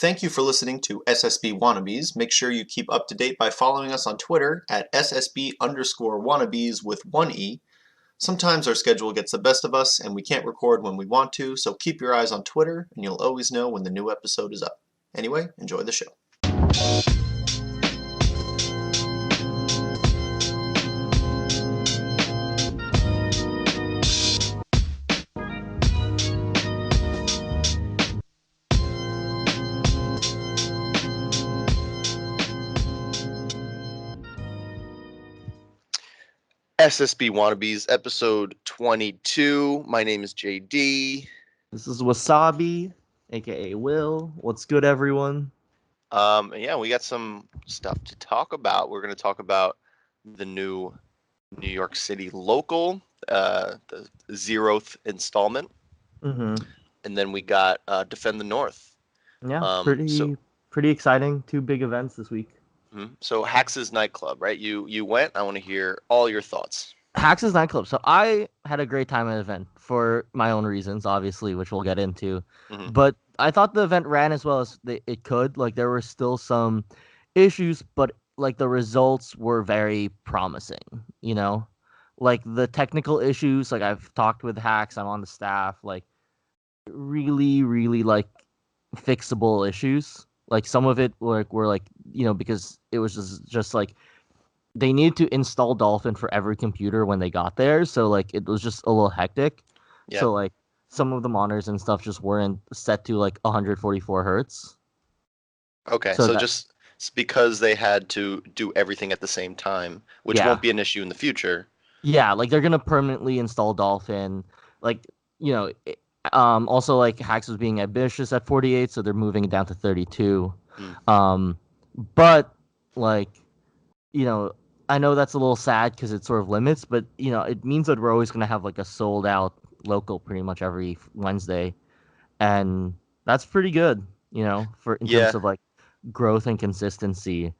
Thank you for listening to SSB Wannabes. Make sure you keep up to date by following us on Twitter at SSB_Wannabes with 1E. Sometimes our schedule gets the best of us and we can't record when we want to, so keep your eyes on Twitter and you'll always know when the new episode is up. Anyway, enjoy the show. SSB Wannabes, episode 22. My name is JD. This is Wassabi, aka Will. What's good, everyone? We got some stuff to talk about. We're going to talk about the new New York City local, the 0th installment. Mm-hmm. And then we got Defend the North. Yeah, pretty exciting. 2 big events this week. So Hax's nightclub, right? You went. I want to hear all your thoughts. Hax's nightclub. So I had a great time at the event for my own reasons, obviously, which we'll get into. Mm-hmm. But I thought the event ran as well as it could. Like, there were still some issues, but like the results were very promising. You know, like the technical issues. Like, I've talked with Hax. I'm on the staff. Like, really like fixable issues. Like, some of it were like, you know, because it was just like they needed to install Dolphin for every computer when they got there, so like it was just a little hectic. Yeah. So like some of the monitors and stuff just weren't set to like 144 hertz. Okay, so just because they had to do everything at the same time, which won't be an issue in the future. Yeah, like they're gonna permanently install Dolphin. Like, you know, also like Hax was being ambitious at 48, so they're moving it down to 32. But like, you know, I know that's a little sad because it sort of limits, but you know, it means that we're always gonna have like a sold out local pretty much every Wednesday, and that's pretty good, you know, for in terms of like growth and consistency.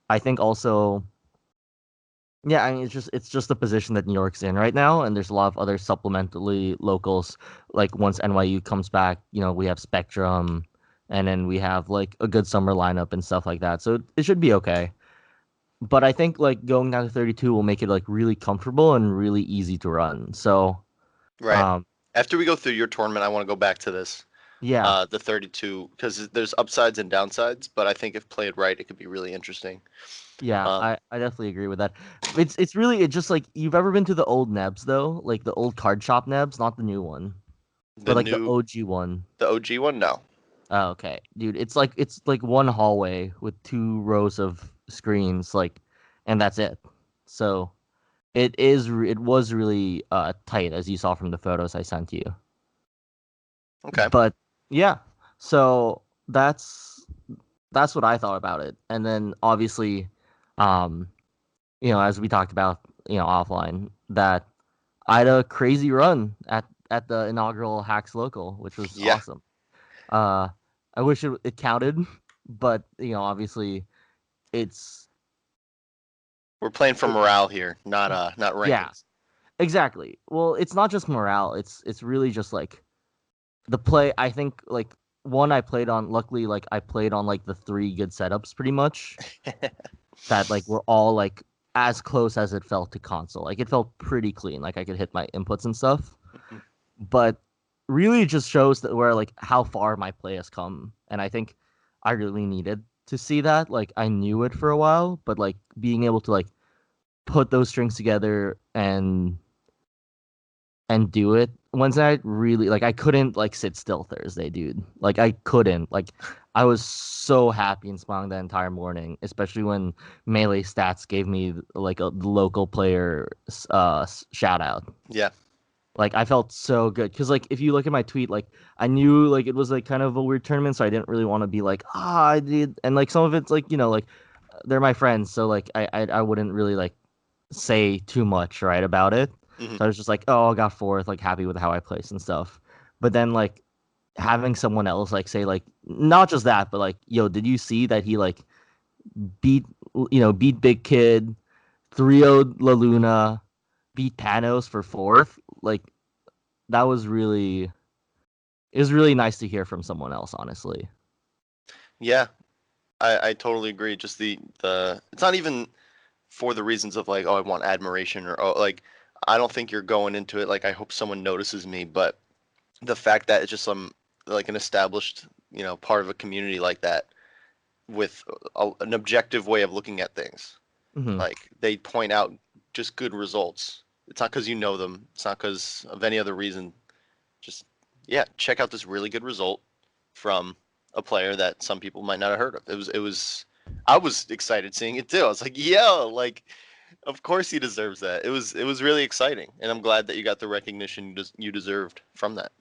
I think also, yeah, I mean, it's just the position that New York's in right now, and there's a lot of other supplementally locals. Like once NYU comes back, you know, we have Spectrum, and then we have like a good summer lineup and stuff like that. So it should be okay. But I think like going down to 32 will make it like really comfortable and really easy to run. So, right. After we go through your tournament, I want to go back to this. Yeah. The 32, because there's upsides and downsides, but I think if played right, it could be really interesting. Yeah, I definitely agree with that. It's really just like, you've ever been to the old Nebs though, like the old card shop Nebs, not the new one, but like the OG one. The OG one, no. Oh, okay, dude, it's like one hallway with 2 rows of screens, like, and that's it. So it was really tight, as you saw from the photos I sent you. Okay. But yeah, so that's what I thought about it. And then obviously, you know, as we talked about, you know, offline, that I had a crazy run at the inaugural Hacks local, which was awesome. I wish it counted, but you know, obviously, we're playing for morale here, not rankings. Yeah, exactly. Well, it's not just morale. It's really just like the play. I think like one I played on. Luckily, like I played on like the 3 good setups pretty much. That like were all like as close as it felt to console. Like it felt pretty clean. Like I could hit my inputs and stuff. But really, it just shows that where like how far my play has come, and I think I really needed to see that. Like I knew it for a while, but like being able to like put those strings together and do it Wednesday night, really, like I couldn't like sit still Thursday, dude. Like I couldn't. Like I was so happy and smiling that entire morning, especially when Melee Stats gave me like a local player shout out. Yeah. Like I felt so good because like if you look at my tweet, like I knew like it was like kind of a weird tournament, so I didn't really want to be like, I did, and like some of it's like, you know, like they're my friends, so like I wouldn't really like say too much right about it. So I was just like, oh, I got 4th, like happy with how I placed and stuff. But then like having someone else like say like not just that, but like, yo, did you see that he like beat Big Kid, 3-0'd La Luna, beat Panos for 4th? Like that was really, it was really nice to hear from someone else, honestly. Yeah, I totally agree. Just the it's not even for the reasons of like, oh, I want admiration or oh, like I don't think you're going into it like I hope someone notices me, but the fact that it's just some like an established, part of a community like that with an objective way of looking at things. Hmm. Like they point out just good results. It's not because you know them. It's not because of any other reason. Just yeah, check out this really good result from a player that some people might not have heard of. It was I was excited seeing it too. I was like, yo, like of course he deserves that. It was really exciting, and I'm glad that you got the recognition you deserved from that.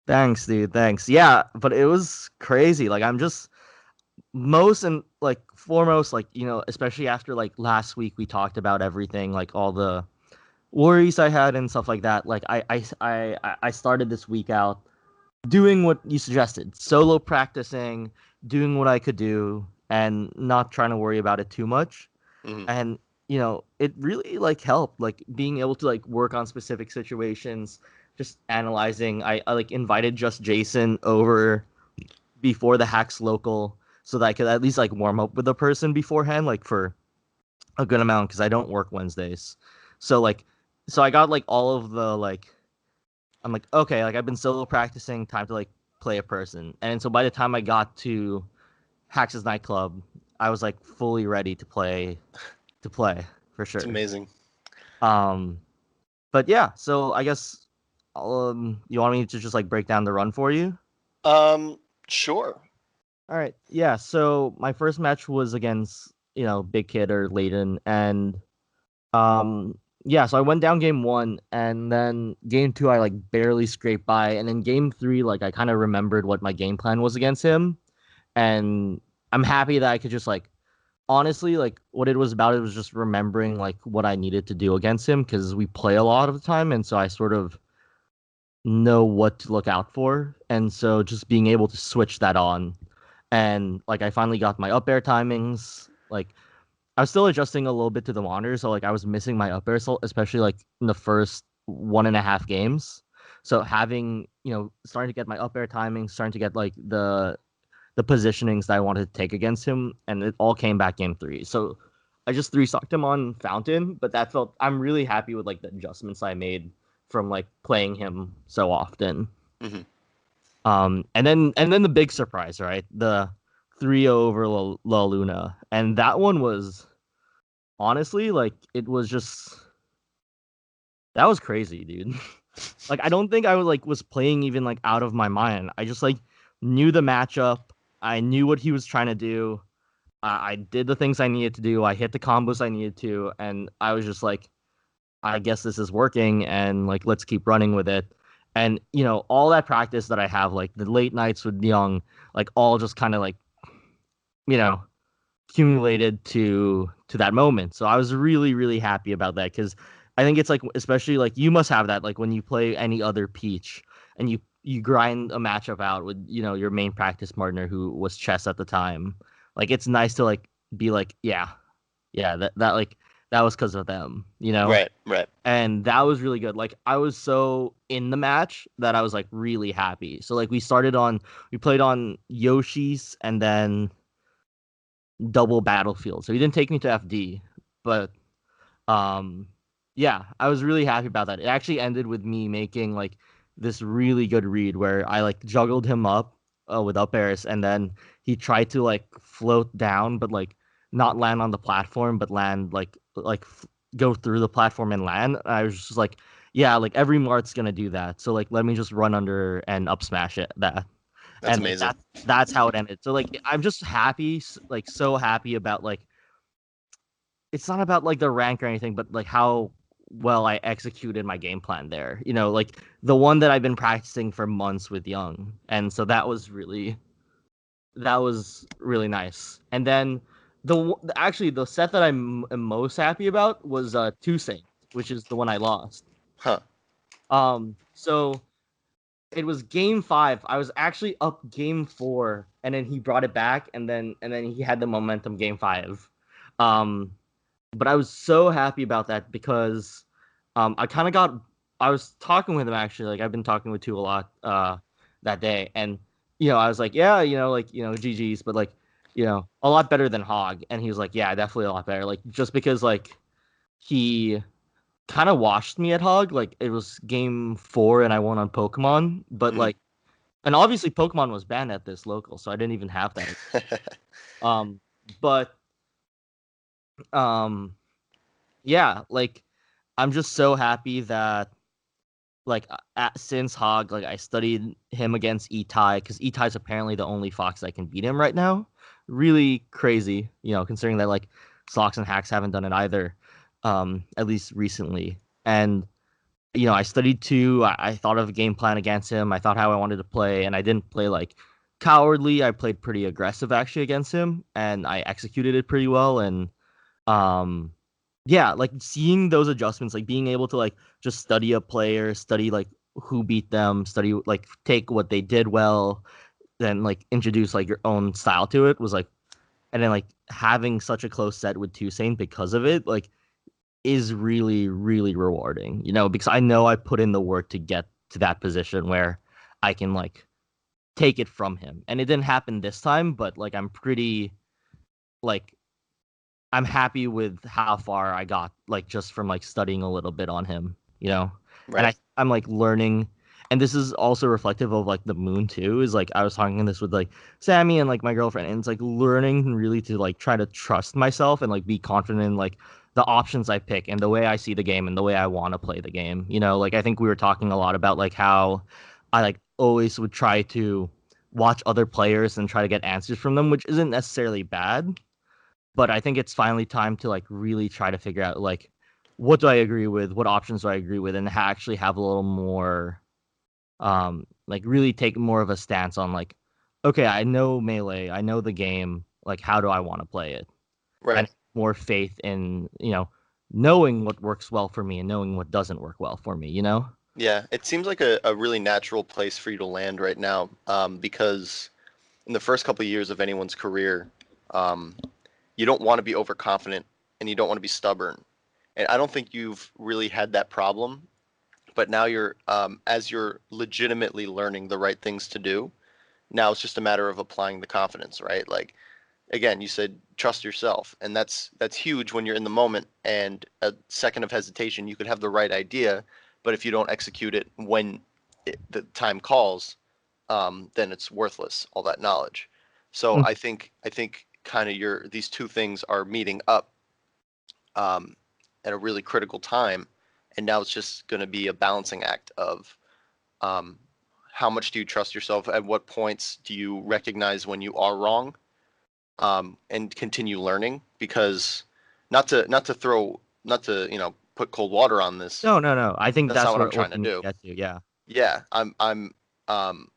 Thanks, dude. Thanks. Yeah, but it was crazy. Like I'm just most and like foremost, like especially after like last week we talked about everything, like all the worries I had and stuff like that. Like I started this week out doing what you suggested, solo practicing, doing what I could do, and not trying to worry about it too much. Hmm. And it really like helped, like being able to like work on specific situations, just analyzing. I like invited just Jason over before the hacks local so that I could at least like warm up with the person beforehand, like for a good amount because I don't work Wednesdays. So like, so I got like all of the like, I'm like, okay, like I've been solo practicing, time to like play a person. And so by the time I got to Hacks' nightclub, I was like fully ready to play for It's sure. amazing. Um, but yeah, so I guess you want me to just like break down the run for you? Sure. All right. Yeah. So my first match was against, Big Kid or Layden. And yeah, so I went down game one and then game two I like barely scraped by. And then game three, like I kind of remembered what my game plan was against him. And I'm happy that I could just like honestly, like what it was about, it was just remembering like what I needed to do against him because we play a lot of the time, and so I sort of know what to look out for. And so just being able to switch that on. And like I finally got my up air timings. Like I was still adjusting a little bit to the monitor, so like I was missing my up air, especially like in the first 1.5 games. So having, starting to get my up air timings, starting to get like the positionings that I wanted to take against him, and it all came back game three. So I just three stocked him on Fountain, but I'm really happy with like the adjustments I made from like playing him so often. Hmm. And then the big surprise, right? The 3-0 over La Luna. And that one was honestly like it was just that was crazy, dude. Like I don't think I was playing even like out of my mind. I just like knew the matchup. I knew what he was trying to do. I did the things I needed to do. I hit the combos I needed to, and I was just like, I guess this is working, and like let's keep running with it. And all that practice that I have, like the late nights with Young, like all just kind of like you know accumulated to that moment. So I was really really happy about that because I think it's like especially like you must have that like when you play any other Peach and you grind a matchup out with your main practice partner who was Chess at the time. Like it's nice to like be like yeah that like that was because of them, Right, right. and that was really good. Like I was so in the match that I was like really happy. So like we played on Yoshi's and then double battlefield. So he didn't take me to FD, but um yeah, I was really happy about that. It actually ended with me making like this really good read where I like juggled him up with up airs, and then he tried to like float down but like not land on the platform but land go through the platform and land. I was just like, yeah, like every Mart's gonna do that. So like let me just run under and up smash it that. That's And like amazing. that's how it ended. So like I'm just happy, like so happy about like it's not about like the rank or anything, but like how well I executed my game plan there. Like the one that I've been practicing for months with Young, and so that was really nice. And then actually the set that am most happy about was Two Saints, which is the one I lost. Huh. So it was game five. I was actually up game four, and then he brought it back, and then he had the momentum game five. Um, but I was so happy about that because I kind of I was talking with him actually, like I've been talking with two a lot that day, and I was like, yeah, like GG's, but like a lot better than Hog. And he was like, yeah, definitely a lot better. Like, just because, like, he kind of washed me at Hog. Like, it was game 4 and I won on Pokemon. But, like, and obviously Pokemon was banned at this local, so I didn't even have that. But, yeah, like, I'm just so happy that, like, since Hog, like, I studied him against Etai, because Etai's apparently the only Fox that can beat him right now. Really crazy, considering that, like, Sox and Hacks haven't done it either, at least recently. And, I studied too. I thought of a game plan against him. I thought how I wanted to play, and I didn't play, like, cowardly. I played pretty aggressive, actually, against him, and I executed it pretty well. And, yeah, like, seeing those adjustments, like, being able to, like, just study a player, study, like, who beat them, study, like, take what they did well, then, like, introduce, like, your own style to it was, like, and then, like, having such a close set with Toussaint because of it, like, is really, really rewarding, because I know I put in the work to get to that position where I can, like, take it from him. And it didn't happen this time, but, like, I'm happy with how far I got, like, just from, like, studying a little bit on him, And Right. I'm, like, learning, and this is also reflective of, like, the moon too, is, like, I was talking this with, like, Sammy and, like, my girlfriend, and it's, like, learning really to, like, try to trust myself and, like, be confident in, like, the options I pick and the way I see the game and the way I want to play the game. Like, I think we were talking a lot about, like, how I, like, always would try to watch other players and try to get answers from them, which isn't necessarily bad, but I think it's finally time to, like, really try to figure out, like, what do I agree with, what options do I agree with, and actually have a little more, like, really take more of a stance on, like, okay, I know Melee, I know the game, like, how do I want to play it? Right. And more faith in, knowing what works well for me and knowing what doesn't work well for me, Yeah, it seems like a really natural place for you to land right now, because in the first couple of years of anyone's career, um, you don't want to be overconfident and you don't want to be stubborn. And I don't think you've really had that problem, but now as you're legitimately learning the right things to do, now it's just a matter of applying the confidence, right? Like, again, you said trust yourself, and that's huge when you're in the moment. And a second of hesitation, you could have the right idea, but if you don't execute it when the time calls, then it's worthless. All that knowledge. So Mm. I think kind of these two things are meeting up um, at a really critical time, and now it's just going to be a balancing act of um, how much do you trust yourself? At what points do you recognize when you are wrong, and continue learning? Because not to put cold water on this. No. I think That's not that's what I'm where trying to ultimately do. get to, yeah. Yeah, I'm um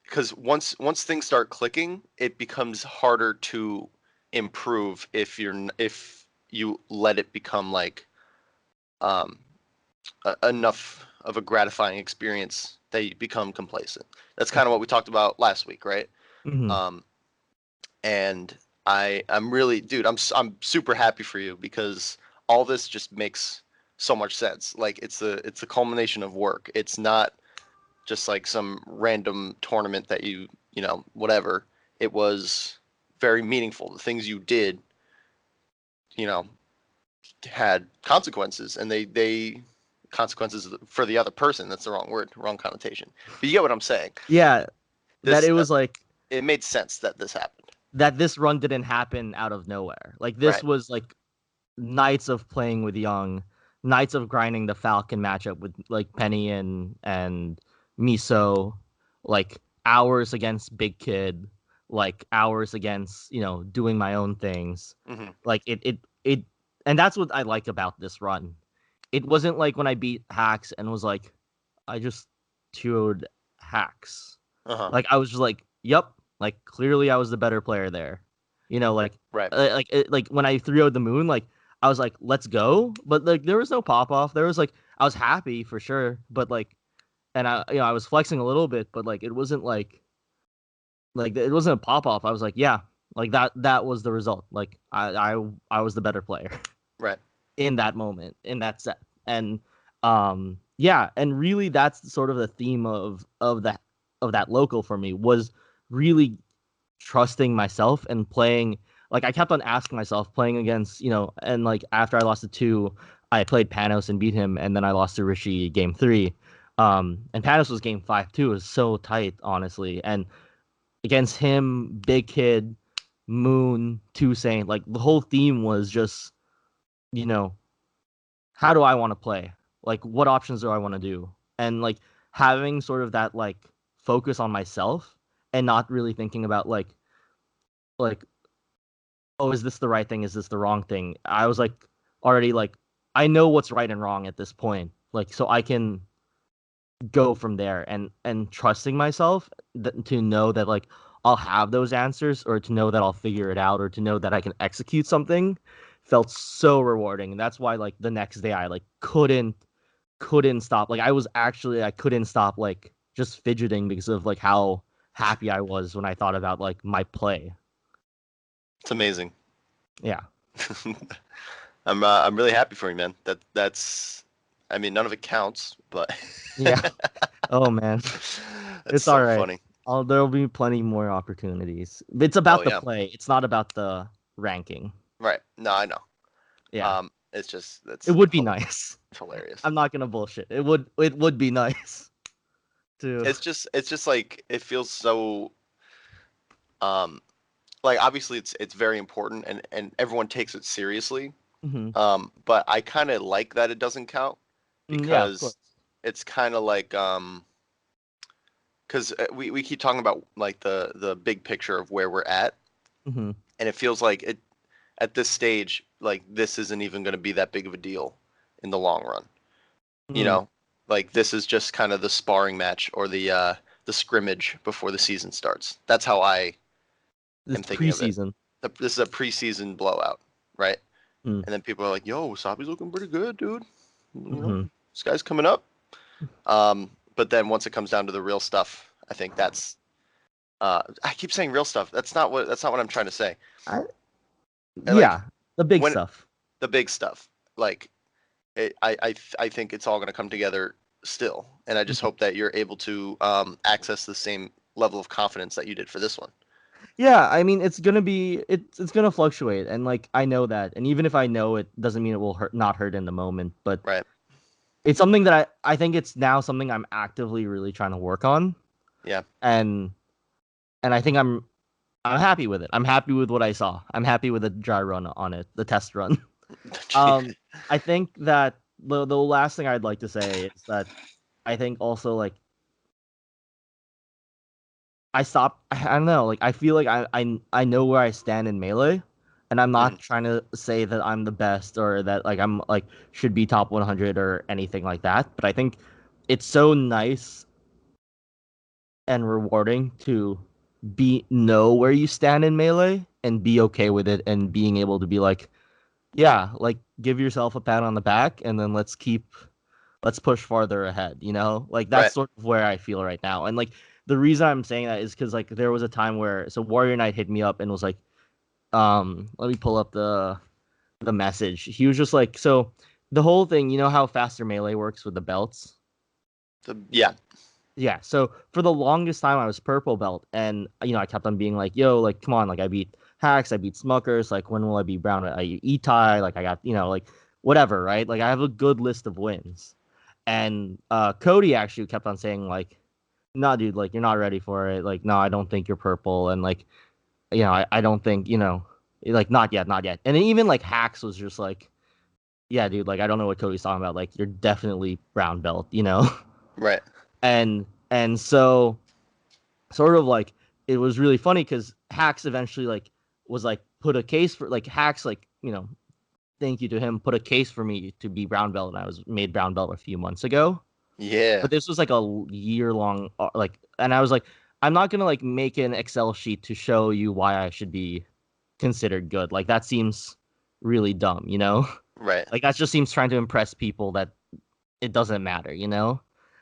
because once things start clicking, it becomes harder to improve if you let it become like um enough of a gratifying experience that you become complacent. That's kind of what we talked about last week, right? Mm-hmm. Um, and I'm really, dude, I'm super happy for you because all this just makes so much sense. Like it's the culmination of work. It's not just like some random tournament that whatever. It was very meaningful. The things you did, you know, had consequences, and they consequences for the other person. That's the wrong word, wrong connotation. But you get what I'm saying. Yeah, that This it was like it made sense that this happened. that this run didn't happen out of nowhere. Like, this Right. was, like, nights of playing with Young, nights of grinding the Falcon matchup with, like, Penny and Miso, like, hours against Big Kid, like, hours against, doing my own things. Hmm. Like, it and that's what I like about this run. It wasn't like when I beat Hacks and was like, I just 2 Hacks. Uh-huh. Like, I was just like, yep, like, clearly I was the better player there. Like, Right. like when I 3 the moon, like, I was like, let's go. But, like, there was no pop off. There was, like, I was happy for sure, but, like, and I was flexing a little bit, but, like, it wasn't like it wasn't a pop off. I was like, yeah, like, that was the result. Like, I was the better player Right. in that moment, in that set. And yeah, and really that's sort of the theme of that local for me, was really trusting myself and playing. Like I kept on asking myself, playing against, and like after I lost to 2, I played Panos and beat him, and then I lost to Rishi game 3. And Panos was game 5 too. It was so tight, honestly. And against him, Big Kid, Moon, Toussaint, like the whole theme was just, you know, how do I want to play? Like what options do I want to do? And like having sort of that like focus on myself and not really thinking about like oh, is this the right thing? Is this the wrong thing? I was like already like I know what's right and wrong at this point. Like so I can go from there and trusting myself to know that like I'll have those answers, or to know that I'll figure it out, or to know that I can execute something felt so rewarding. And that's why like the next day I like couldn't stop. Like I couldn't stop like just fidgeting because of like how happy I was when I thought about like my play. It's amazing. Yeah. I'm really happy for you, man. That's I mean, none of it counts, but Yeah. Oh man. That's It's so all right. funny. There'll be plenty more opportunities. It's about the yeah. play. It's not about the ranking. Right. No, I know. Yeah. It's just It would be nice. It's hilarious. I'm not gonna bullshit. It would be nice to. It's just like it feels so like obviously it's very important and everyone takes it seriously. Mhm. But I kind of like that it doesn't count Yeah, of course. because it's kind of like because we keep talking about like the big picture of where we're at, Mhm. and it feels like it at this stage like this isn't even going to be that big of a deal in the long run. You Mm. know, like this is just kind of the sparring match or the scrimmage before the season starts. That's how I This am thinking of it. preseason. This is a preseason blowout, right? Mm. And then people are like, "Yo, Wasabi's looking pretty good, dude. You know, Mhm. this guy's coming up." But then once it comes down to the real stuff, I think that's. I keep saying real stuff. That's not what I'm trying to say. Yeah, the big when stuff. the big stuff, like, I think it's all going to come together still, and I just hope that you're able to access the same level of confidence that you did for this one. Yeah, I mean it's gonna fluctuate, and like I know that, and even if I know it, doesn't mean it will not hurt in the moment. But Right. it's something that I think it's now something I'm actively really trying to work on. Yeah. And I think I'm happy with it. I'm happy with what I saw. I'm happy with the dry run on it, the test run. I think that the last thing I'd like to say is that I think also like I don't know, like I feel like I know where I stand in Melee, and I'm not trying to say that I'm the best or that like I'm like should be top 100 or anything like that, but I think it's so nice and rewarding to know where you stand in Melee and be okay with it, and being able to be like, yeah, like give yourself a pat on the back, and then let's push farther ahead, like that's Right. sort of where I feel right now. And like the reason I'm saying that is because like there was a time where Warrior Knight hit me up and was like, let me pull up the message. He was just like, so the whole thing, how faster Melee works with the belts. Yeah, so for the longest time I was purple belt, and I kept on being like, yo, like come on, like I beat Hacks, I beat Smuckers, like when will I be brown at Etai, like I got, like whatever, right? Like I have a good list of wins. And Cody actually kept on saying like, nah, dude, like you're not ready for it. Like, no, I don't think you're purple, and like, I don't think, like not yet, not yet. And then even like Hacks was just like, yeah, dude, like I don't know what Cody's talking about. Like you're definitely brown belt, Right. And so sort of like it was really funny because Hacks eventually like was like put a case for like Hacks, like thank you to him, put a case for me to be brown belt, and I was made brown belt a few months ago. Yeah. But this was like a year long like, and I was like, I'm not gonna like make an Excel sheet to show you why I should be considered good. Like that seems really dumb, Right. like that just seems trying to impress people that it doesn't matter,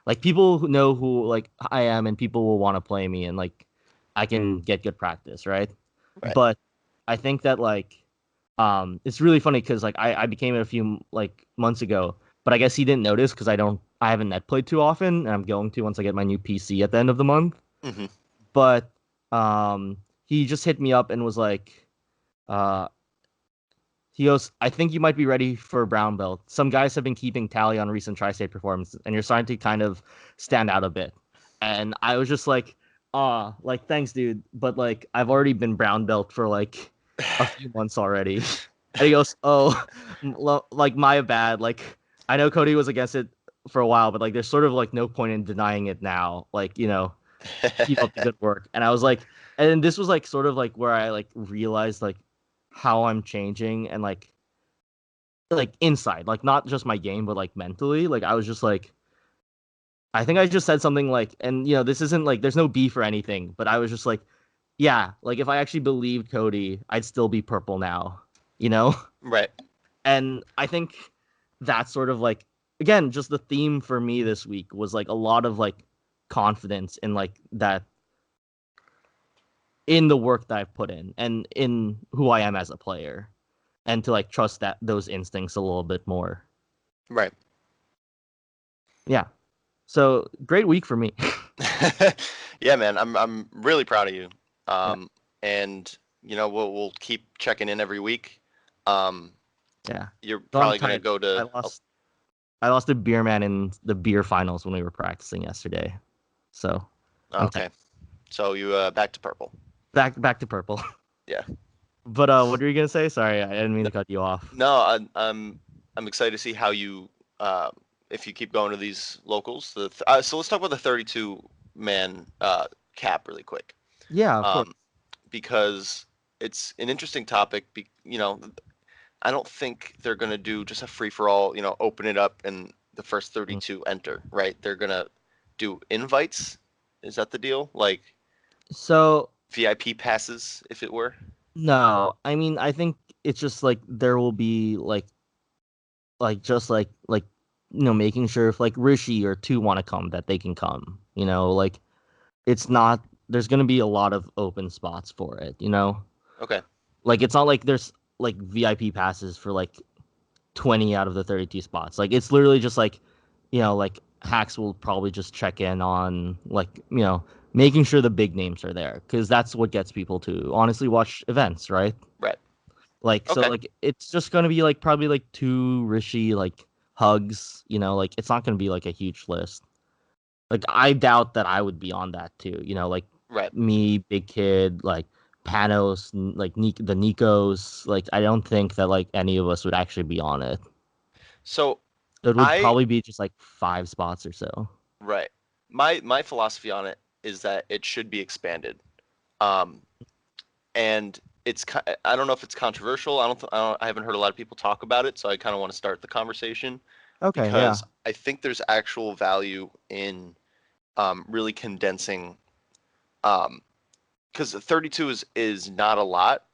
like people who know who like I am, and people will want to play me, and like I can get good practice, right? Right. But I think that like it's really funny because like I became it a few like months ago, but I guess he didn't notice because I haven't net played too often, and I'm going to once I get my new PC at the end of the month. Mm-hmm. But um he just hit me up and was like, uh, he goes, I think you might be ready for a brown belt. Some guys have been keeping tally on recent tri-state performances, and you're starting to kind of stand out a bit. And I was just like, like, thanks, dude. But like, I've already been brown belt for like a few months already. And he goes, oh, like, my bad. Like, I know Cody was against it for a while, but like, there's sort of like no point in denying it now. Like, keep up the good work. And I was like, and this was like sort of like where I like realized like how I'm changing and like inside, like not just my game, but like mentally. Like I was just like, I think I just said something like, and this isn't like there's no beef or anything, but I was just like, yeah, like if I actually believed Cody, I'd still be purple now, you know? Right. And I think that's sort of like, again, just the theme for me this week was like a lot of like confidence in like that, in the work that I've put in and in who I am as a player, and to like trust that those instincts a little bit more. Right. Yeah. So great week for me. Yeah, man, I'm really proud of you. And we'll keep checking in every week. Yeah. You're So I'm probably gonna tired. go to. I lost to Beer Man in the beer finals when we were practicing yesterday. So I'm Okay. So you back to purple. back to purple. Yeah. But what were you gonna say? Sorry, I didn't mean to cut you off. No, I'm excited to see how you if you keep going to these locals. So let's talk about the 32 man cap really quick. Yeah, of course. Because it's an interesting topic. I don't think they're gonna do just a free for all. Open it up and the first 32 enter. Right? They're gonna do invites. Is that the deal? Like So VIP passes, if it were. no, I mean I think it's just like there will be just making sure if like Rishi or two want to come that they can come. Like it's not there's gonna be a lot of open spots for it. Okay. Like it's not like there's like VIP passes for like 20 out of the 32 spots. Like it's literally just like like Hacks will probably just check in on like making sure the big names are there, because that's what gets people to honestly watch events, right? Right. Like so Okay. like it's just gonna be like probably like two Rishi like hugs, like it's not gonna be like a huge list. Like I doubt that I would be on that too, like Right. me, Big Kid, like Panos, like the Nikos. Like I don't think that like any of us would actually be on it. So It would probably be just like 5 spots or so. right. My philosophy on it is that it should be expanded. And I don't know if it's controversial. I haven't heard a lot of people talk about it, so I kind of want to start the conversation Okay, yeah. because I think there's actual value in really condensing, because 32 is not a lot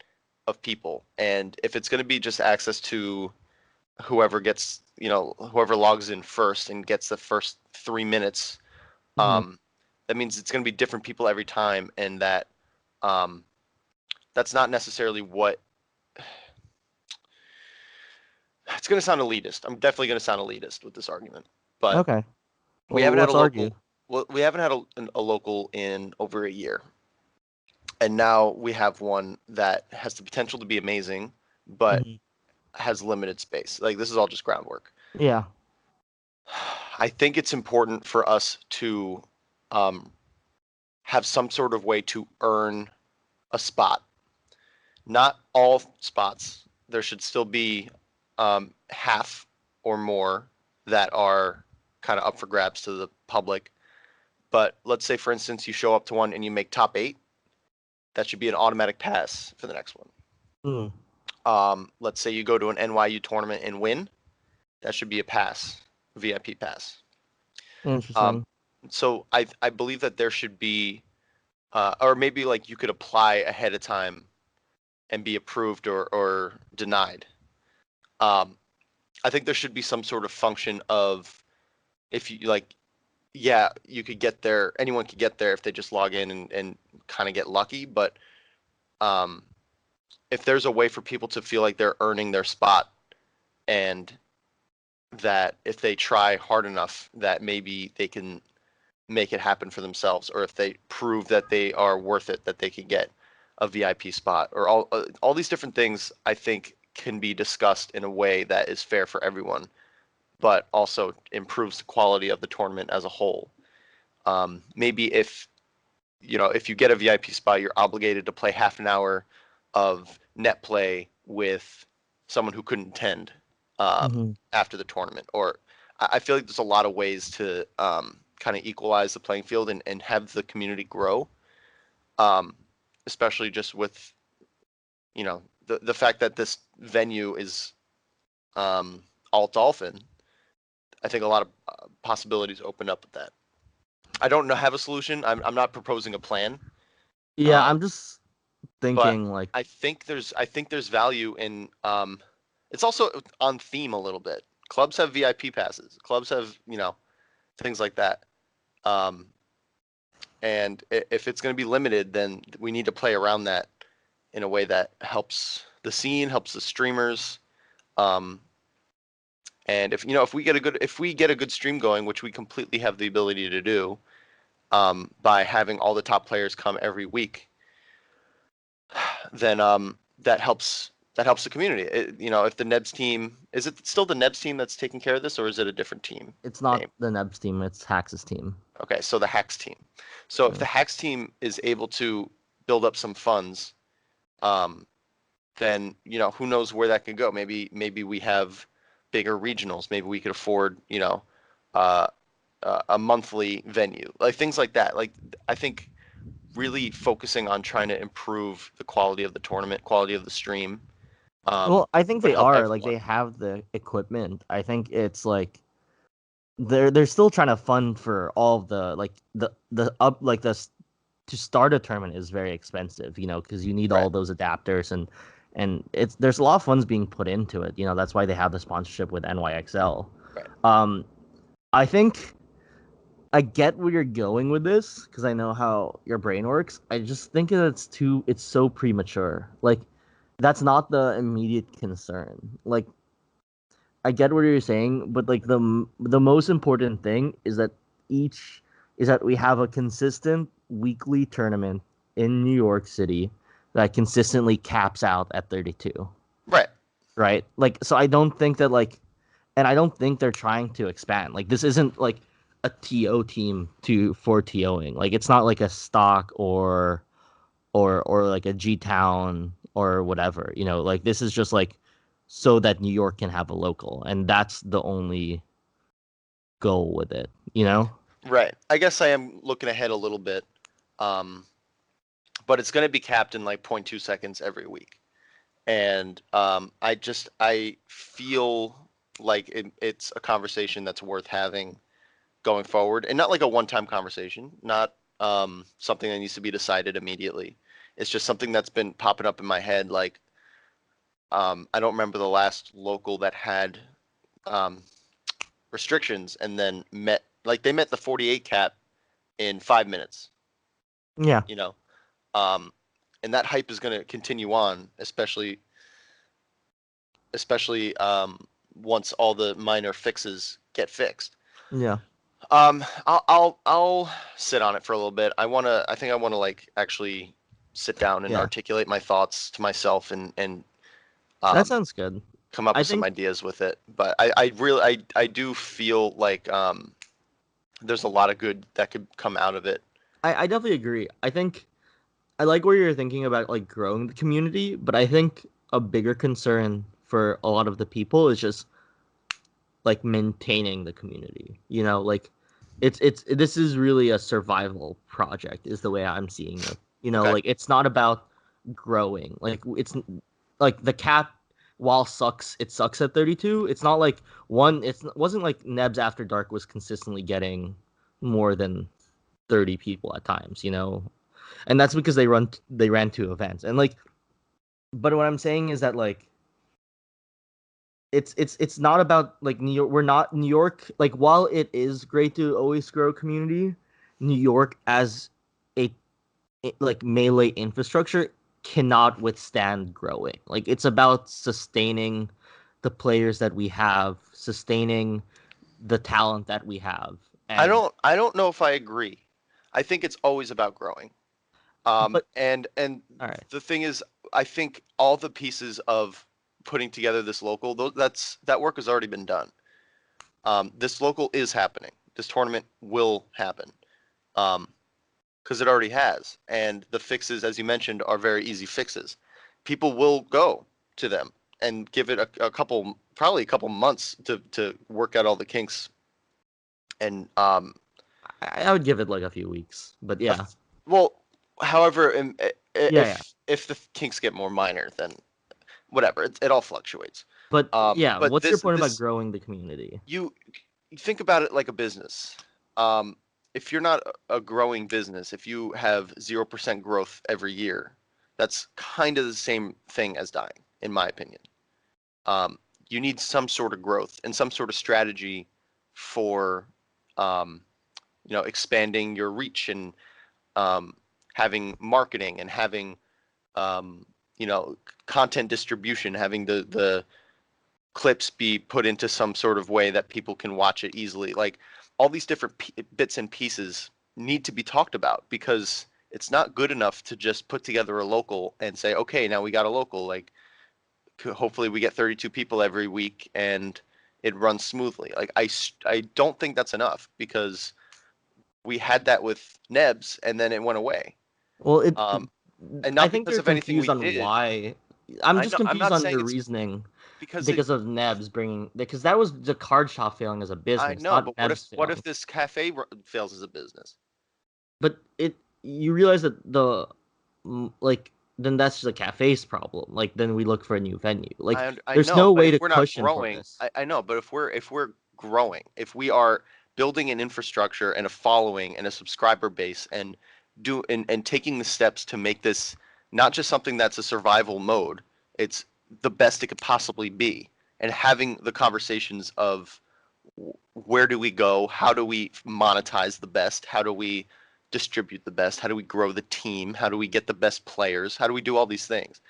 of people, and if it's going to be just access to whoever logs in first and gets the first 3 minutes, Mhm. that means it's going to be different people every time, and that's not necessarily what. It's going to sound elitist. I'm definitely going to sound elitist with this argument, but Okay. we Well, haven't had let's a argue. local. Well, we haven't had a local in over a year, and now we have one that has the potential to be amazing, but Mhm. has limited space. Like this is all just groundwork. Yeah. I think it's important for us to have some sort of way to earn a spot. Not all spots. There should still be half or more that are kind of up for grabs to the public. But let's say, for instance, you show up to one and you make top 8. That should be an automatic pass for the next one. Let's say you go to an NYU tournament and win. That should be a pass, VIP pass. Interesting. So I believe that there should be, or maybe like you could apply ahead of time and be approved or denied. I think there should be some sort of function of, if you like, yeah, you could get there. Anyone could get there if they just log in and kind of get lucky. But if there's a way for people to feel like they're earning their spot, and that if they try hard enough, that maybe they can make it happen for themselves, or if they prove that they are worth it, that they can get a VIP spot, or all these different things I think can be discussed in a way that is fair for everyone, but also improves the quality of the tournament as a whole. Maybe if you get a VIP spot, you're obligated to play half an hour of net play with someone who couldn't attend after the tournament. Or I feel like there's a lot of ways to kind of equalize the playing field and have the community grow, especially just with the fact that this venue is all Dolphin. I think a lot of possibilities open up with that. I don't have a solution. I'm not proposing a plan. Yeah, I'm just thinking but like I think there's value in it's also on theme a little bit. Clubs have VIP passes. Clubs have things like that. And if it's going to be limited, then we need to play around that in a way that helps the scene, helps the streamers. And if we get a good stream going, which we completely have the ability to do, by having all the top players come every week, then that helps the community. If the Nebs team, is it still the Nebs team that's taking care of this, or is it a different team? it's not the Nebs team, it's Hax's team. Okay, so the Hacks team. So if the Hacks team is able to build up some funds, then who knows where that could go. Maybe we have bigger regionals. Maybe we could afford a monthly venue, like things like that. Like I think really focusing on trying to improve the quality of the tournament, quality of the stream. Well, I think they are everyone. like they have the equipment. I think it's like they're still trying to fund for all of the to start a tournament is very expensive, because you need all those adapters and there's a lot of funds being put into it. That's why they have the sponsorship with NYXL. Right. I think I get where you're going with this because I know how your brain works. I just think it's so premature. Like, that's not the immediate concern. Like, I get what you're saying, but like the most important thing is that we have a consistent weekly tournament in New York City that consistently caps out at 32. Right. Right? Like, so I don't think that and I don't think they're trying to expand. Like, this isn't like a TO team for TOing. Like, it's not like a stock or like a G Town or whatever. Like, this is just like so that New York can have a local, and that's the only goal with it. Right. I guess I am looking ahead a little bit, but it's going to be capped in like 0.2 seconds every week, and I feel like it's a conversation that's worth having going forward, and not like a one-time conversation, not something that needs to be decided immediately. It's just something that's been popping up in my head. Like, I don't remember the last local that had restrictions and then met the 48 cap in 5 minutes. Yeah. And that hype is going to continue on, especially once all the minor fixes get fixed. Yeah. I'll sit on it for a little bit. I think I want to like actually sit down and articulate my thoughts to myself and that sounds good. Come up with some ideas with it. But I do feel like there's a lot of good that could come out of it. I definitely agree. I think I like where you're thinking about like growing the community, but I think a bigger concern for a lot of the people is just like maintaining the community. Like this is really a survival project is the way I'm seeing it. Like it's not about growing. Like it's like the cap while it sucks at 32. It's not like wasn't like Nebs After Dark was consistently getting more than 30 people at times, and that's because they ran 2 events. And like, but what I'm saying is that like it's not about like New York. We're not New York. Like, while it is great to always grow community, New York as a like melee infrastructure cannot withstand growing. Like, it's about sustaining the players that we have, sustaining the talent that we have. And I don't know if I agree. I think it's always about growing. But And all right. the thing is, I think all the pieces of putting together this local, that work has already been done. This local is happening. This tournament will happen. Because it already has. And the fixes, as you mentioned, are very easy fixes. People will go to them and give it probably a couple months to work out all the kinks. And I would give it like a few weeks, but yeah. Well, however, Yeah. if the kinks get more minor, then whatever. It all fluctuates. But yeah, But what's your point about this growing the community? you think about it like a business. If you're not a growing business, if you have 0% growth every year, that's kind of the same thing as dying, in my opinion. You need some sort of growth and some sort of strategy for, expanding your reach and having marketing and having, content distribution, having the clips be put into some sort of way that people can watch it easily. Like all these different bits and pieces need to be talked about, because it's not good enough to just put together a local and say, okay, now we got a local. Like hopefully we get 32 people every week and it runs smoothly. Like I don't think that's enough, because we had that with Nebs and then it went away. Well, And I not think because you're of anything confused we on did. why. I'm I just know, I'm confused not on saying your it's reasoning because because of Nebs bringing, because that was the card shop failing as a I business, know, not but Nebs what failing. if this cafe fails as a business? But you realize that like then that's just a cafe's problem. Like then we look for a new venue. Like I there's know, no but way if to we're not cushion for growing, this. I know, but if we're growing, if we are building an infrastructure and a following and a subscriber base and taking the steps to make this not just something that's a survival mode, it's the best it could possibly be, and having the conversations of where do we go, how do we monetize the best, how do we distribute the best, how do we grow the team, how do we get the best players, how do we do all these things.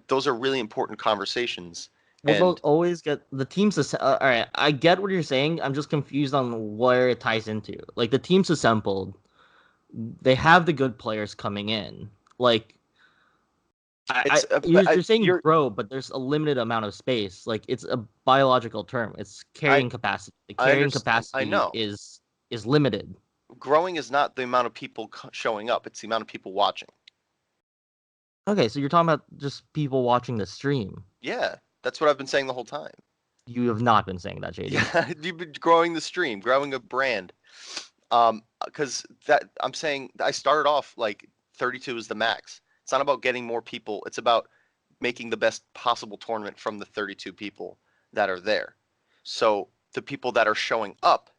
Those are really important conversations. Well, they'll And always get the teams. All right, I get what you're saying. I'm just confused on where it ties into. Like the teams assembled, they have the good players coming in. Like it's you're saying you're grow, but there's a limited amount of space. Like it's a biological term. It's I carrying capacity. The I carrying understand. I capacity know. is limited. Growing is not the amount of people showing up, it's the amount of people watching. Okay, so you're talking about just people watching the stream. Yeah, that's what I've been saying the whole time. You have not been saying that, JD. Yeah, you've been growing the stream, growing a brand. Because that I'm saying I started off like 32 is the max. It's not about getting more people. It's about making the best possible tournament from the 32 people that are there. So the people that are showing up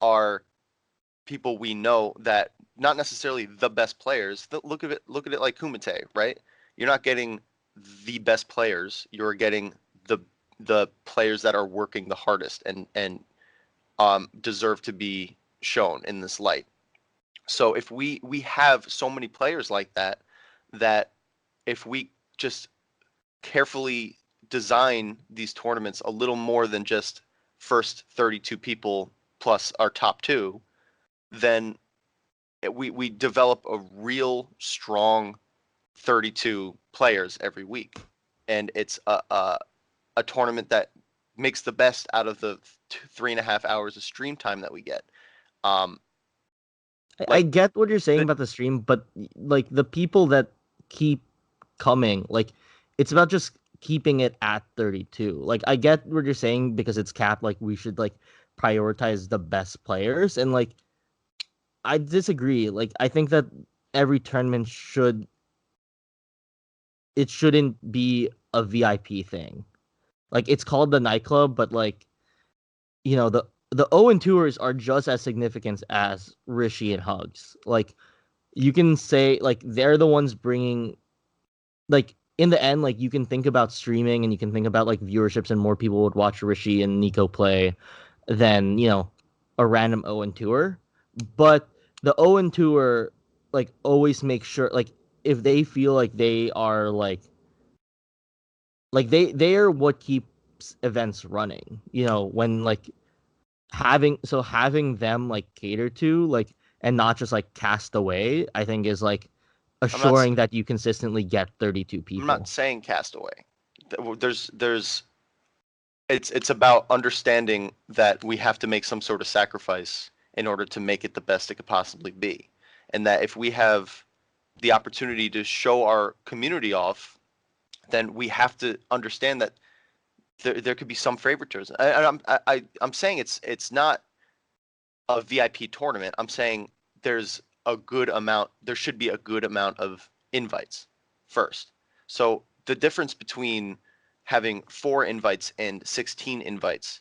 are people we know, that not necessarily the best players. Look at it like Kumite, right? You're not getting the best players. You're getting the players that are working the hardest and deserve to be shown in this light. So if we have so many players like that, that if we just carefully design these tournaments a little more than just first 32 people plus our top two, then we develop a real strong 32 players every week, and it's a tournament that makes the best out of the 3.5 hours of stream time that we get. Um, I like get what you're saying the, about the stream, but like the people that keep coming, like it's about just keeping it at 32. Like I get what you're saying because it's capped. Like we should like prioritize the best players, and like I disagree. Like I think that every tournament shouldn't be a VIP thing. Like it's called the nightclub, but like the Owen tours are just as significant as Rishi and Hugs. Like you can say like they're the ones bringing, like in the end, like you can think about streaming and you can think about like viewerships and more people would watch Rishi and Nico play than a random Owen tour. But the Owen tour like always makes sure, like if they feel like they are like they are what keeps events running, when like having them like cater to like and not just like cast away, I think is like assuring that you consistently get 32 people. I'm not saying castaway. It's about understanding that we have to make some sort of sacrifice in order to make it the best it could possibly be. And that if we have the opportunity to show our community off, then we have to understand that there could be some favoritism. I'm saying it's not a VIP tournament. I'm saying there should be a good amount of invites first. So the difference between having 4 invites and 16 invites,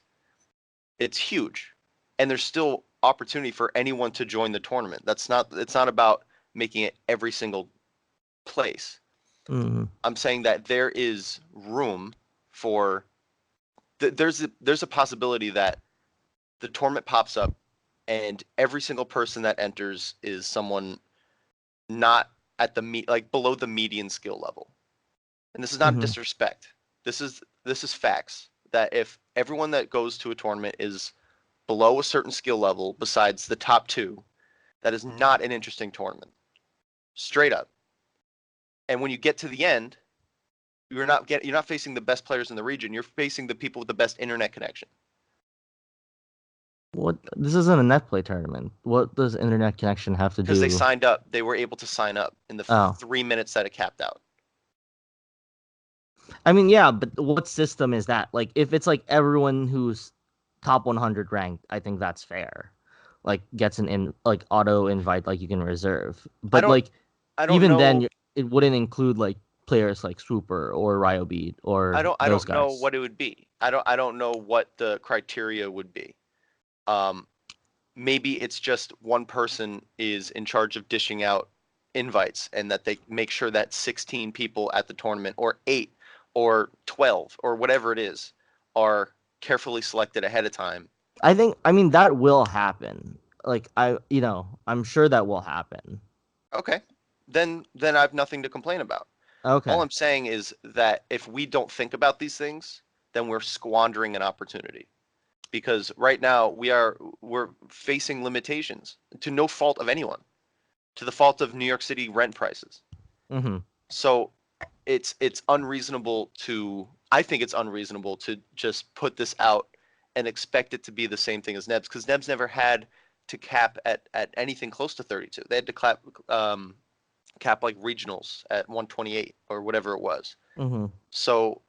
it's huge. And there's still opportunity for anyone to join the tournament. It's not about making it every single place. Mm-hmm. I'm saying that there is room for there's a possibility that the tournament pops up and every single person that enters is someone not at the below the median skill level. And this is not disrespect. This is facts. That if everyone that goes to a tournament is below a certain skill level besides the top 2, that is not an interesting tournament. Straight up. And when you get to the end, you're not facing the best players in the region. You're facing the people with the best internet connection. What? This isn't a net play tournament. What does internet connection have to do? Because they signed up. They were able to sign up in the 3 minutes that it capped out. I mean, yeah, but what system is that? Like, if it's like everyone who's top 100 ranked, I think that's fair. Like, gets an auto invite, like you can reserve. But I don't even know, then, it wouldn't include like players like Swooper or Ryobeat or I don't those know guys. what it would be. I don't know what the criteria would be. Maybe it's just one person is in charge of dishing out invites and that they make sure that 16 people at the tournament or 8 or 12 or whatever it is are carefully selected ahead of time. I mean that will happen. Like I'm sure that will happen. Okay. Then I have nothing to complain about. Okay. All I'm saying is that if we don't think about these things, then we're squandering an opportunity. Because right now we're facing limitations to no fault of anyone, to the fault of New York City rent prices. Mm-hmm. So it's unreasonable I think it's unreasonable to just put this out and expect it to be the same thing as Nebs, because Nebs never had to cap at anything close to 32. They had to cap like regionals at 128 or whatever it was. Mm-hmm. So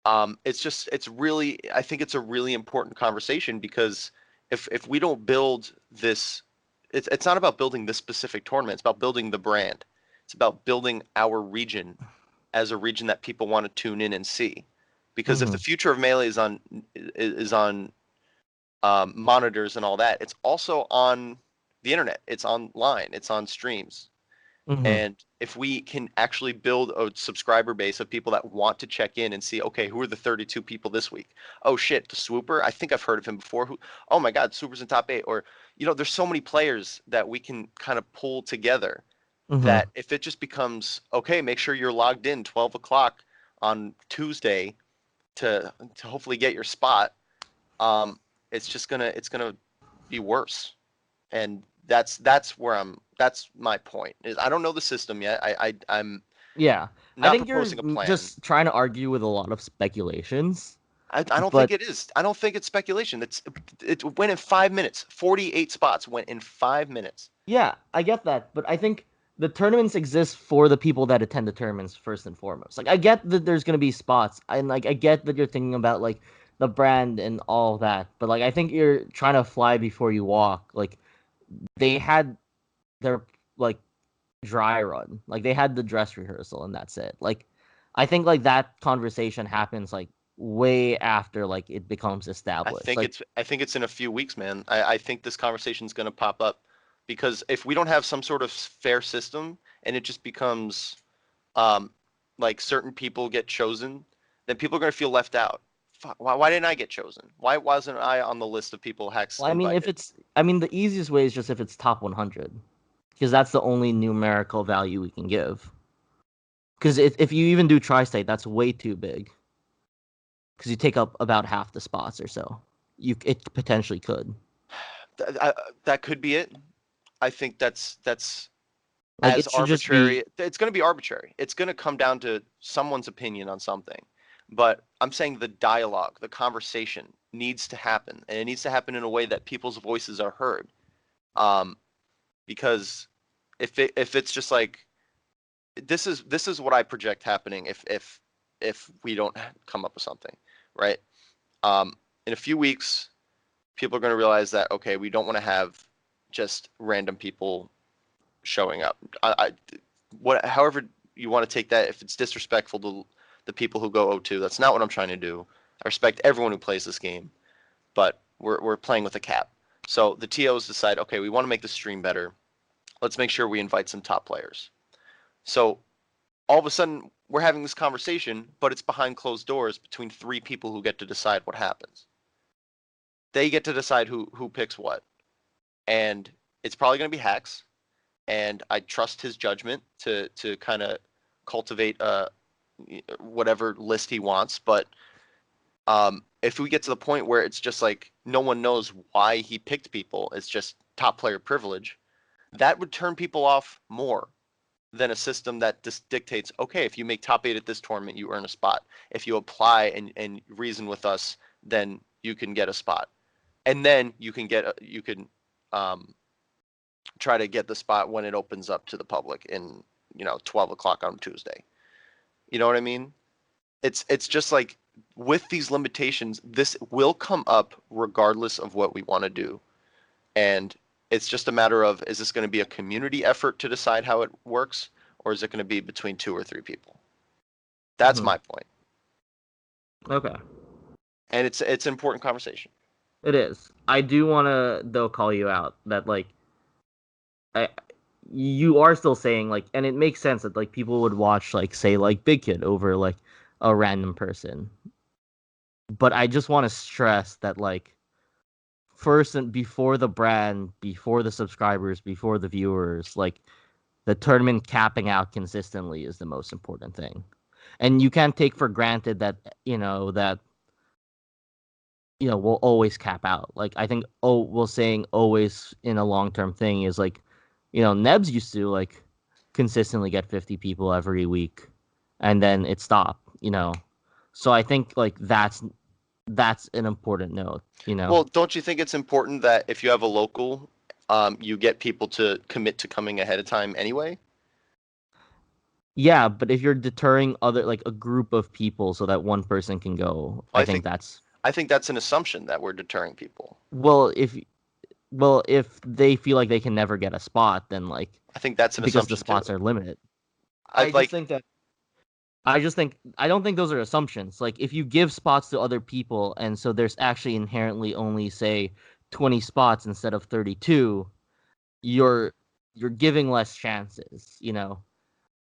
I think it's a really important conversation, because if we don't build this, it's not about building this specific tournament. It's about building the brand. It's about building our region as a region that people want to tune in and see. Because if the future of Melee is on monitors and all that, it's also on the internet. It's online. It's on streams. And if we can actually build a subscriber base of people that want to check in and see, okay, who are the 32 people this week? Oh shit, the Swooper, I think I've heard of him before. Oh my God, Swooper's in top 8. Or, there's so many players that we can kind of pull together that if it just becomes, okay, make sure you're logged in 12 o'clock on Tuesday to hopefully get your spot, it's gonna be worse. And that's my point. I don't know the system yet. I'm not I think proposing you're a plan. Just trying to argue with a lot of speculations. I don't think it is. I don't think it's speculation. It went in 5 minutes. 48 spots went in 5 minutes. Yeah, I get that, but I think the tournaments exist for the people that attend the tournaments first and foremost. Like, I get that there's gonna be spots, and I get that you're thinking about like the brand and all that, but like I think you're trying to fly before you walk. Like, they had their like dry run, like they had the dress rehearsal, and that's it. Like, I think like that conversation happens like way after like it becomes established. I think it's in a few weeks, man. I think this conversation's gonna pop up, because if we don't have some sort of fair system and it just becomes like certain people get chosen, then people are gonna feel left out. Fuck, why didn't I get chosen? Why wasn't I on the list of people Hex invited? The easiest way is just if it's top 100, because that's the only numerical value we can give. Because if you even do tri-state, that's way too big. Because you take up about half the spots or so. It potentially could. That could be it. I think that's Like as it should just be. arbitrary. It's going to be arbitrary. It's going to come down to someone's opinion on something. But I'm saying the dialogue, the conversation needs to happen, and it needs to happen in a way that people's voices are heard. Because if it's just like this is what I project happening if we don't come up with something, right? In a few weeks, people are going to realize that okay, we don't want to have just random people showing up. However you want to take that, if it's disrespectful to the people who go 0-2, that's not what I'm trying to do. I respect everyone who plays this game, but we're playing with a cap. So the TOs decide, okay, we want to make the stream better. Let's make sure we invite some top players. So all of a sudden, we're having this conversation, but it's behind closed doors between 3 people who get to decide what happens. They get to decide who picks what. And it's probably going to be Hacks. And I trust his judgment to kind of cultivate whatever list he wants. But if we get to the point where it's just like no one knows why he picked people, it's just top player privilege, that would turn people off more than a system that just dictates, okay, if you make top 8 at this tournament, you earn a spot. If you apply and reason with us, then you can get a spot. And then you can try to get the spot when it opens up to the public in 12 o'clock on Tuesday. You know what I mean? It's just like with these limitations, this will come up regardless of what we want to do. And it's just a matter of, is this going to be a community effort to decide how it works, or is it going to be between 2 or 3 people? That's my point. Okay. And it's an important conversation. It is. I do want to though call you out that like you are still saying like, and it makes sense that like people would watch like say like Big Kid over like a random person. But I just want to stress that like first and before the brand, before the subscribers, before the viewers, like the tournament capping out consistently is the most important thing. And you can't take for granted that we'll always cap out. Like I think we're saying always in a long-term thing is like, Nebs used to like consistently get 50 people every week and then it stopped, So I think like that's an important note, Well, don't you think it's important that if you have a local, you get people to commit to coming ahead of time anyway? Yeah, but if you're deterring like a group of people so that one person can go, I think that's an assumption that we're deterring people. Well, if they feel like they can never get a spot, then like I think that's an because assumption the spots too. are limited. I don't think those are assumptions. Like if you give spots to other people and so there's actually inherently only say 20 spots instead of 32, you're giving less chances,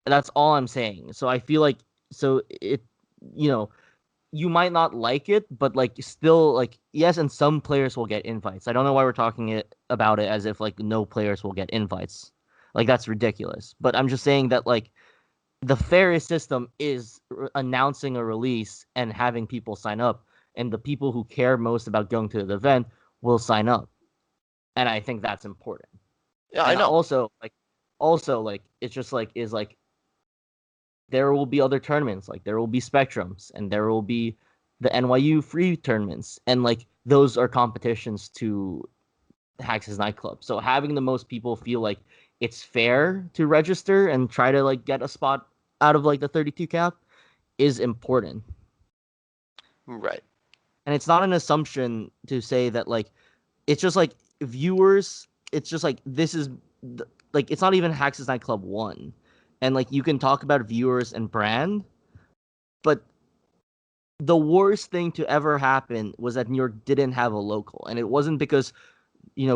That's all I'm saying. So I feel like you might not like it, but like still like yes, and some players will get invites. I don't know why we're talking about it as if like no players will get invites. Like that's ridiculous. But I'm just saying that like the fairest system is announcing a release and having people sign up, and the people who care most about going to the event will sign up. And I think that's important. Yeah, and I know. Also like it's just like is like there will be other tournaments, like there will be Spectrums and there will be the NYU free tournaments, and like those are competitions to Hacks' nightclub. So having the most people feel like it's fair to register and try to like get a spot out of like the 32 cap is important. Right. And it's not an assumption to say that like it's just like viewers. It's just like this is like it's not even Hacks' nightclub 1. And like you can talk about viewers and brand, but the worst thing to ever happen was that New York didn't have a local, and it wasn't because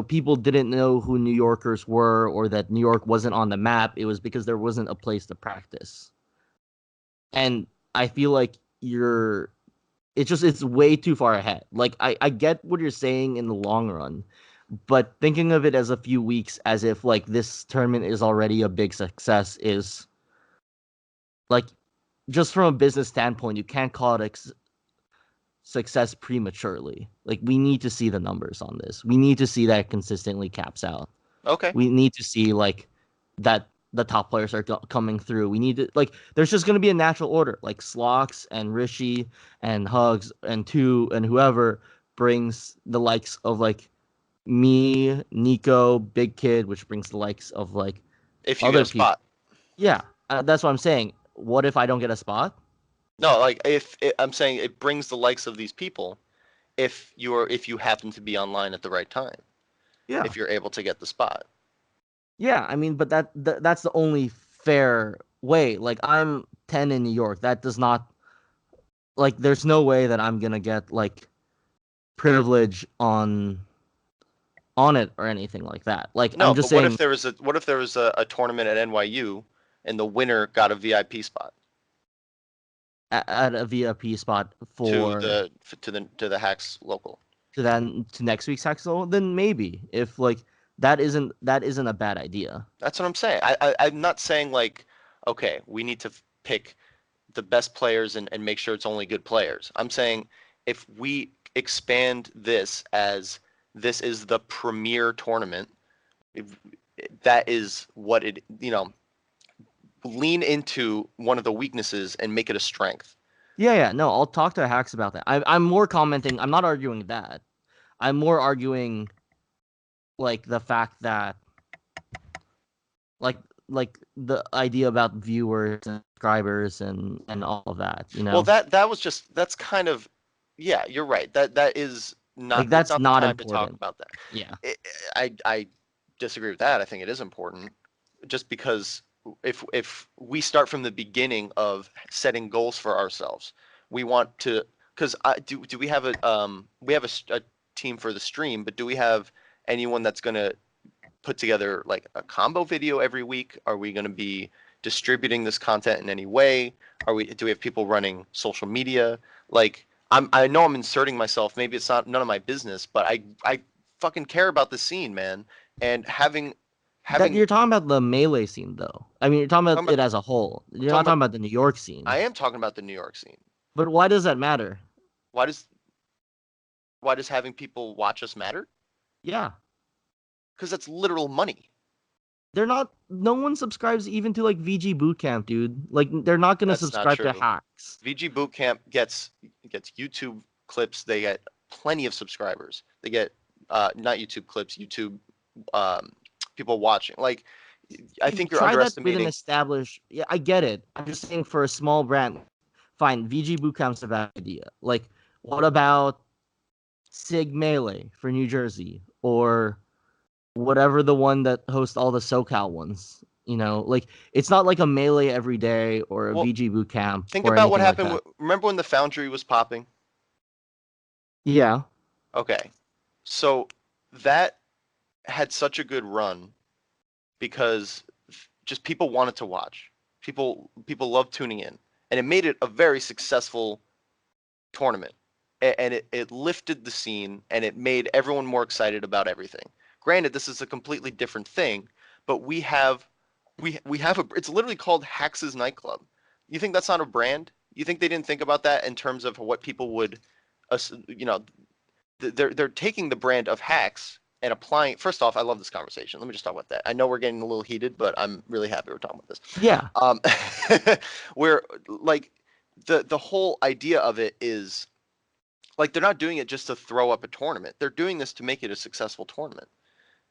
people didn't know who New Yorkers were or that New York wasn't on the map. It was because there wasn't a place to practice. And I feel like it's way too far ahead. Like I get what you're saying in the long run, but thinking of it as a few weeks as if like this tournament is already a big success is like, just from a business standpoint, you can't call it success prematurely. Like we need to see the numbers on this. We need to see that it consistently caps out. Okay. We need to see like that the top players are coming through. We need to there's just going to be a natural order, like Slox and Rishi and Hugs and Two and whoever brings the likes of me, Nico, Big Kid, which brings the likes of if you get other a people. spot. Yeah, that's what I'm saying. What if I don't get a spot? No, I'm saying it brings the likes of these people if you happen to be online at the right time. Yeah. If you're able to get the spot. Yeah, I mean, but that's the only fair way. Like I'm 10 in New York. That does not there's no way that I'm gonna get privilege on it or anything like that. Like No, I'm just but saying what if there was a tournament at NYU and the winner got a VIP spot at a VIP spot to for the Hacks local? to next week's Hexel, then maybe if that isn't a bad idea. That's what I'm saying. I'm not saying okay, we need to pick the best players and make sure it's only good players. I'm saying if we expand this as this is the premier tournament, that is what it, lean into one of the weaknesses and make it a strength. Yeah, no, I'll talk to Hacks about that. I'm more commenting. I'm not arguing that. I'm more arguing the fact that like the idea about viewers and subscribers and all of that, Well, that's kind of, yeah, you're right. That is not, that's it's not not the time to talk important. about that. Yeah. I disagree with that. I think it is important, just because if we start from the beginning of setting goals for ourselves, we want to, because do we have a team for the stream, but do we have anyone that's going to put together a combo video every week? Are we going to be distributing this content in any way? Do we have people running social media? I know I'm inserting myself. Maybe it's not none of my business, but I fucking care about the scene, man. And having You're talking about the Melee scene, though. I mean, you're talking about it as a whole. You're not talking about the New York scene. I am talking about the New York scene. But why does that matter? Why does having people watch us matter? Yeah. Because that's literal money. No one subscribes even to VG Bootcamp, dude. They're not gonna subscribe to Hacks. VG Bootcamp gets YouTube clips. They get plenty of subscribers. They get not YouTube clips, YouTube people watching. I think you're underestimating. That with an established. Yeah, I get it. I'm just saying for a small brand, fine. VG Bootcamp's a bad idea. What about Sig Melee for New Jersey or whatever the one that hosts all the SoCal ones? It's not like a Melee every day or a VG Bootcamp. Think about what happened. Remember when the Foundry was popping? Yeah. Okay. So that had such a good run because just people wanted to watch. People loved tuning in, and it made it a very successful tournament. And it lifted the scene, and it made everyone more excited about everything. Granted, this is a completely different thing, but we have it's literally called Hacks' Nightclub. You think that's not a brand? You think they didn't think about that in terms of what people would, they're taking the brand of Hacks and applying. First off, I love this conversation. Let me just talk about that. I know we're getting a little heated, but I'm really happy we're talking about this. Yeah. Where the whole idea of it is they're not doing it just to throw up a tournament. They're doing this to make it a successful tournament.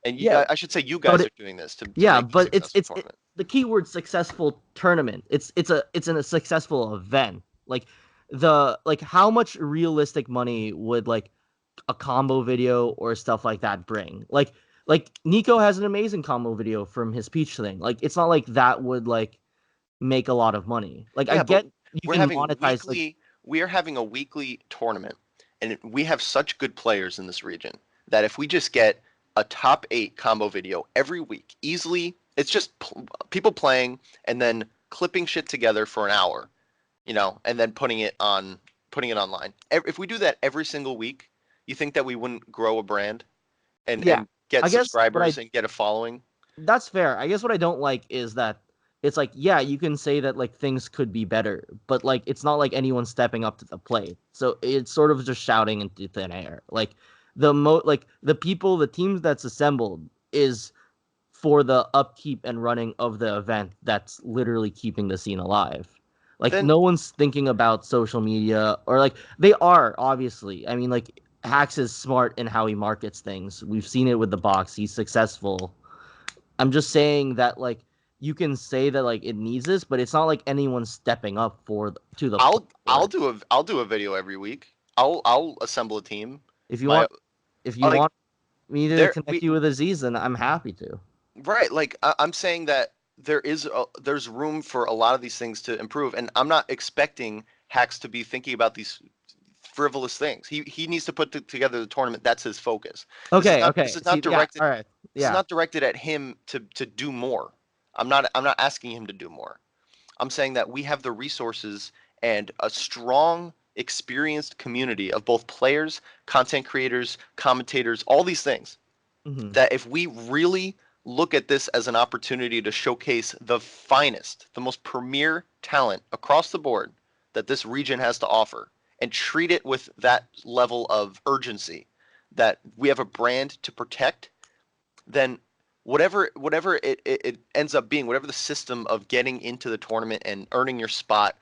And I should say you guys are doing this to but it's the keyword successful tournament. It's a successful event. How much realistic money would a combo video or stuff like that bring? Nico has an amazing combo video from his Peach thing. It's not like that would make a lot of money. I get you can monetize. We are having a weekly tournament, and we have such good players in this region that if we just get a top 8 combo video every week, easily, it's just people playing and then clipping shit together for an hour, and then putting it online. If we do that every single week, you think that we wouldn't grow a brand and get subscribers and get a following? That's fair. I guess what I don't like is that it's you can say that things could be better, but it's not like anyone's stepping up to the plate. So it's sort of just shouting into thin air. The teams that's assembled is for the upkeep and running of the event that's literally keeping the scene alive. Like, Then- no one's thinking about social media, or like they are, obviously. I mean, like, Hax is smart in how he markets things. We've seen it with the box. He's successful. I'm just saying that, like, you can say that, like, it needs this, but it's not like anyone's stepping up to the I'll plate for it. I'll do a video every week. I'll assemble a team. If you My want if you like want me to there connect we you with Aziz, then I'm happy to. right, like I'm saying that there's room for a lot of these things to improve, and I'm not expecting Hacks to be thinking about these frivolous things. He needs to put together the tournament. That's his focus. Okay, okay. This is See, not yeah, directed. all right. This is Yeah. not directed at him to do more. I'm not asking him to do more. I'm saying that we have the resources and a strong, experienced community of both players, content creators, commentators, all these things. Mhm. That if we really look at this as an opportunity to showcase the finest, the most premier talent across the board that this region has to offer, and treat it with that level of urgency, that we have a brand to protect, then whatever it ends up being, whatever the system of getting into the tournament and earning your spot,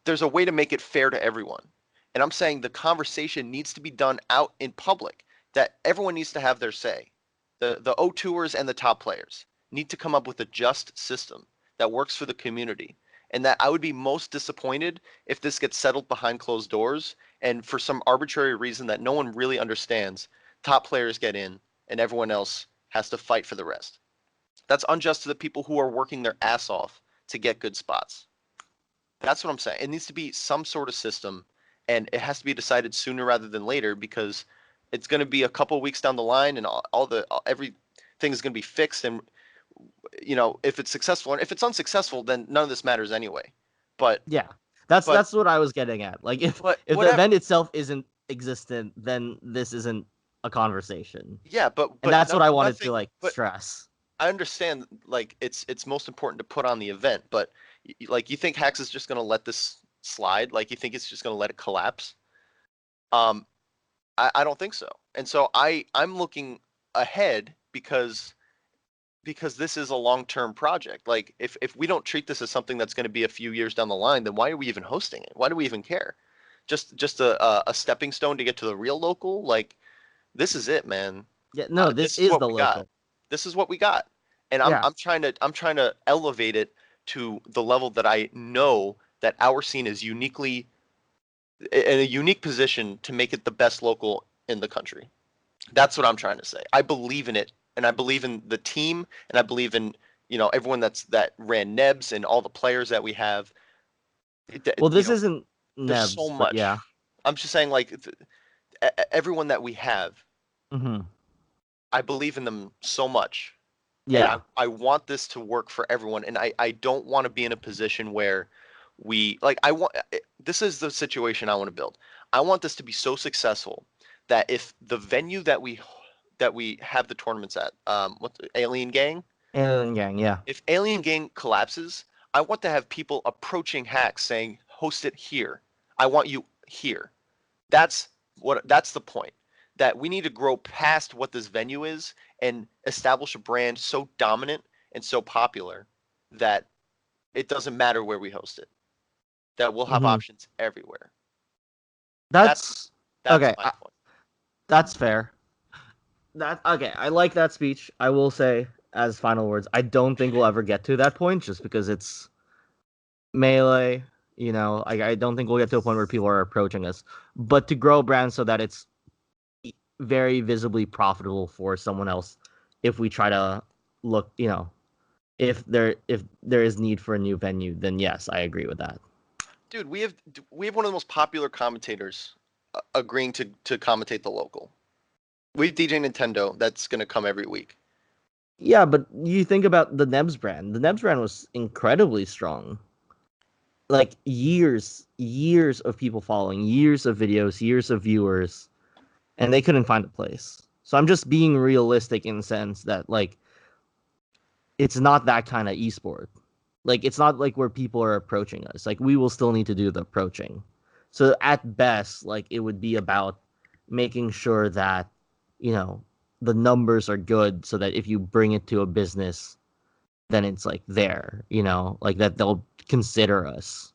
there's a way to make it fair to everyone. And I'm saying the conversation needs to be done out in public, that everyone needs to have their say. The O2ers and the top players need to come up with a just system that works for the community. And that I would be most disappointed if this gets settled behind closed doors, and for some arbitrary reason that no one really understands, top players get in and everyone else has to fight for the rest. That's unjust to the people who are working their ass off to get good spots. That's what I'm saying. It needs to be some sort of system, and it has to be decided sooner rather than later, because it's going to be a couple weeks down the line, and everything is going to be fixed. And if it's successful, and if it's unsuccessful, then none of this matters anyway. But Yeah. but That's what I was getting at. Like, if but the whatever. event itself isn't existent, then this isn't a conversation. Yeah, but And that's what I wanted nothing. to, like, But stress. I understand, like, it's most important to put on the event, but like, you think Hax is just going to let this slide? Like, you think it's just going to let it collapse? Um, I don't think so. And so I'm looking ahead, because this is a long-term project. Like, if we don't treat this as something that's going to be a few years down the line, then why are we even hosting it? Why do we even care? Just a stepping stone to get to the real local? Like, this is it, man. Yeah, no, this This is is what the we got. local. This is what we got. And Yeah. I'm trying to elevate it to the level that I know that our scene is uniquely in a unique position to make it the best local in the country. That's what I'm trying to say. I believe in it, and I believe in the team, and I believe in everyone that ran Nebs and all the players that we have. Well, this isn't There's so Nebs, but much. yeah. I'm just saying, like, everyone that we have, Mm-hmm. I believe in them so much. Yeah. And I want this to work for everyone, and I don't want to be in a position where this is the situation I want to build. I want this to be so successful that if the venue that we have the tournaments at, Alien Gang, Alien Gang, yeah. if Alien Gang collapses, I want to have people approaching Hacks saying, host it here. I want you here. That's the point. That we need to grow past what this venue is and establish a brand so dominant and so popular that it doesn't matter where we host it. That we'll have options everywhere. That's okay. My point. That's fair. Okay. I like that speech. I will say, as final words, I don't think we'll ever get to that point, just because it's Melee. I don't think we'll get to a point where people are approaching us. But to grow a brand so that it's very visibly profitable for someone else, if we try to look, if there is need for a new venue, then yes, I agree with that. Dude, we have one of the most popular commentators agreeing to commentate the local. We have DJ Nintendo that's going to come every week. Yeah, but you think about the Nebs brand. The Nebs brand was incredibly strong. Like, years of people following, years of videos, years of viewers, and they couldn't find a place. So I'm just being realistic in the sense that, like, it's not that kind of esport. Like, it's not like where people are approaching us. Like, we will still need to do the approaching. So at best, like, it would be about making sure that, the numbers are good, so that if you bring it to a business, then it's like there, like that they'll consider us.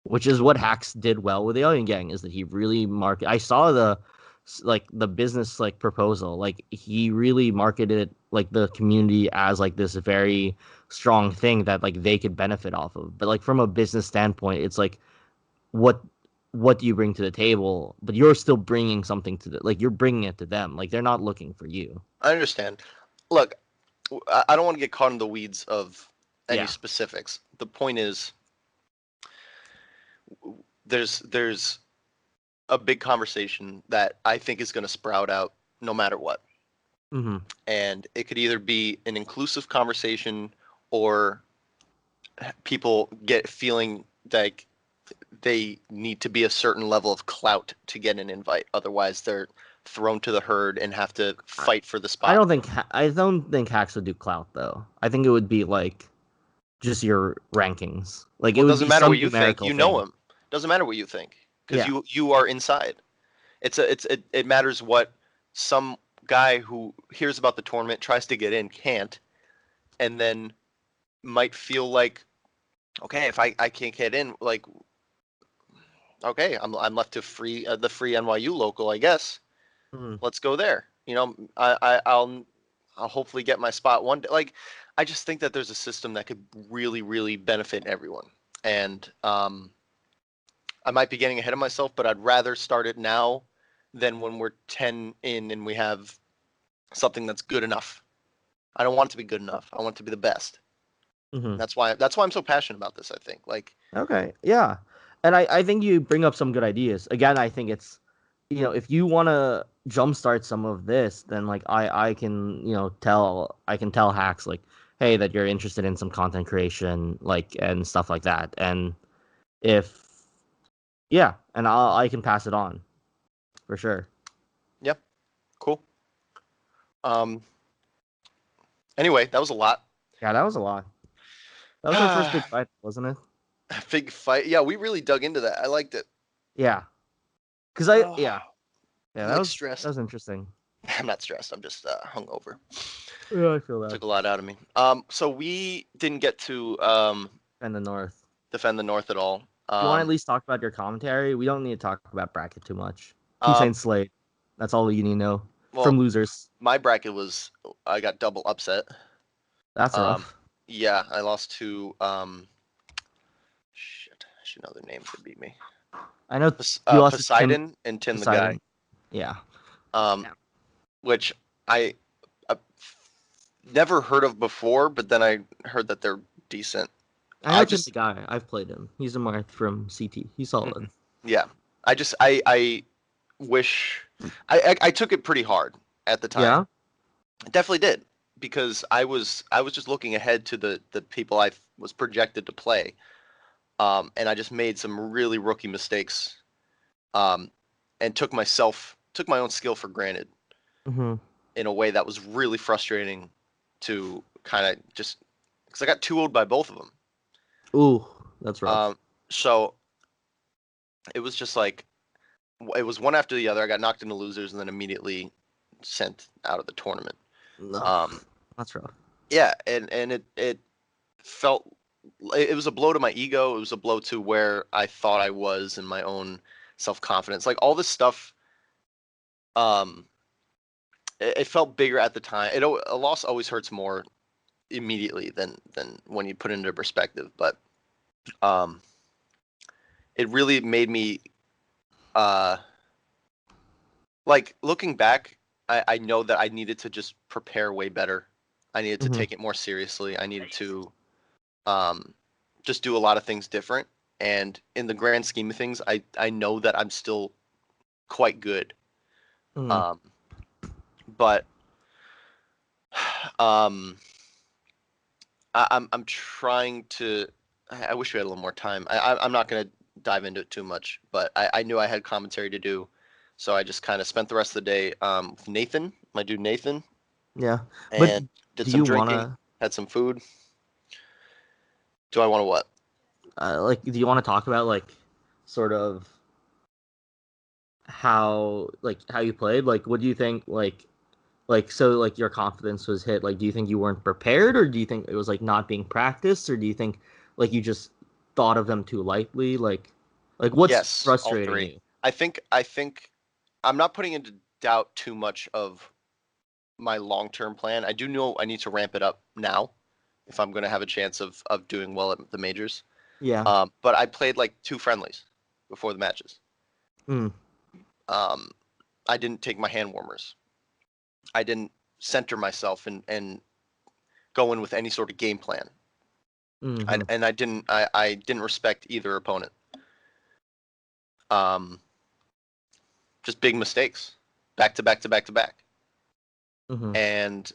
Which is what Hacks did well with the Alien Gang, is that he really market. I saw the business like proposal, like he really marketed like the community as like this very strong thing that like they could benefit off of. But like from a business standpoint, it's like what do you bring to the table? But you're still bringing something to you're bringing it to them. Like they're not looking for you. I understand. Look, I don't want to get caught in the weeds of any Yeah. specifics. The point is, there's a big conversation that I think is going to sprout out no matter what. Mm-hmm. And it could either be an inclusive conversation, or people get feeling like they need to be a certain level of clout to get an invite. Otherwise, they're thrown to the herd and have to fight for the spot. I don't think Hacks would do clout though. I think it would be like just your rankings. Like Well, it would doesn't be matter some what you think. numerical You know thing. him. Doesn't matter what you think, because Yeah. you are inside. It matters what some guy who hears about the tournament, tries to get in, can't, and then might feel like, okay, if I can't get in, like, okay, I'm left to the free NYU local, I guess. Mhm. Let's go there. I'll hopefully get my spot one day. Like, I just think that there's a system that could really, really benefit everyone. And I might be getting ahead of myself, but I'd rather start it now than when we're 10 in and we have something that's good enough. I don't want it to be good enough. I want it to be the best. Mm-hmm. That's why I'm so passionate about this, I think. Like, Okay, yeah, and I think you bring up some good ideas. Again, I think it's, if you want to jumpstart some of this, then like I can tell Hacks like, hey, that you're interested in some content creation, like, and stuff like that, and if and I can pass it on for sure. yep, cool. Anyway, that was a lot. Yeah, that was a lot. That was our first big fight, wasn't it? Big fight. Yeah, we really dug into that. I liked it. Yeah, because I'm that like was stressed. interesting. I'm not stressed. I'm just hungover. Yeah, I feel that. Took a lot out of me. So we didn't get to And the North. defend the North at all. You want to at least talk about your commentary? We don't need to talk about bracket too much. Keep Um, saying Slade. That's all you need to know well, from losers. my bracket was, I got double upset. That's rough. Yeah, I lost to shit. I should know their names. They beat me. I know you lost to Poseidon and Tim the Poseidon. Guy. Yeah. Which I never heard of before, but then I heard that they're decent. I know Tim the Guy. I've played him. He's a Marth from CT. He's solid. Yeah. I wish I took it pretty hard at the time. Yeah. I definitely did, because I was just looking ahead to the people I was projected to play. And I just made some really rookie mistakes. And took my own skill for granted. Mm-hmm. In a way that was really frustrating to kind of just, because I got too old by both of them. Ooh, that's rough. So it was just like, it was one after the other. I got knocked into losers and then immediately sent out of the tournament. That's rough. Yeah, and it felt, it was a blow to my ego. It was a blow to where I thought I was in my own self-confidence. Like, all this stuff, it felt bigger at the time. A loss always hurts more immediately than when you put it into perspective. But it really made me, like, looking back, I know that I needed to just prepare way better. I needed to take it more seriously. I needed to just do a lot of things different. And in the grand scheme of things, I know that I'm still quite good. But I'm trying to. I wish we had a little more time. I'm not going to dive into it too much, but I knew I had commentary to do, so I just kind of spent the rest of the day with Nathan, my dude Nathan. Yeah, and but did some drinking, had some food. Do I want to what? Do you want to talk about like sort of how you played? Like, what do you think? Like, Like, so, like, your confidence was hit. Like, do you think you weren't prepared, or do you think it was, like, not being practiced, or do you think, like, you just thought of them too lightly? Like, what's Yes, all frustrating three. you? I think I'm not putting into doubt too much of my long-term plan. I do know I need to ramp it up now if I'm going to have a chance of doing well at the majors. Yeah. But I played like 2 friendlies before the matches. Mm. Um, I didn't take my hand warmers. I didn't center myself and go in with any sort of game plan. Mm-hmm. I didn't respect either opponent. Um, just big mistakes, back to back to back to back. Mm-hmm. And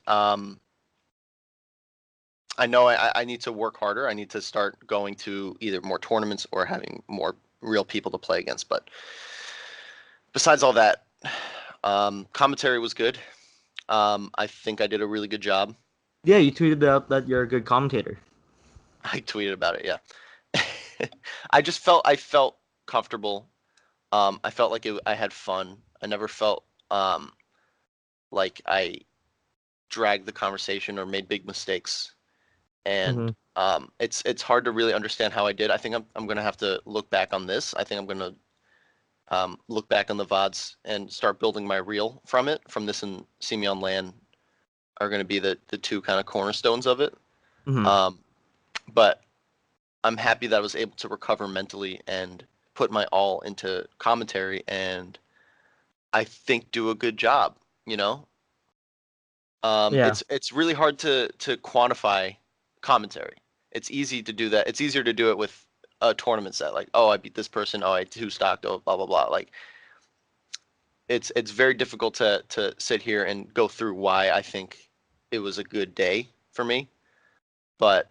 I know I need to work harder. I need to start going to either more tournaments or having more real people to play against. But besides all that, commentary was good. I think I did a really good job. Yeah, you tweeted out that you're a good commentator. I tweeted about it. Yeah, I felt comfortable. I felt like I had fun. I never felt like I dragged the conversation or made big mistakes. Mm-hmm. And it's hard to really understand how I did. I think I'm gonna have to look back on this. I think I'm gonna look back on the VODs and start building my reel from it. From this and See Me on Land are gonna be the two kind of cornerstones of it. Mm-hmm. Um, but I'm happy that I was able to recover mentally and put my all into commentary, and I think do a good job. You know, Yeah. it's really hard to quantify commentary. It's easy to do that. It's easier to do it with a tournament set, like, oh, I beat this person, oh, I two stocked, oh, blah blah blah. Like it's very difficult to sit here and go through why I think it was a good day for me. But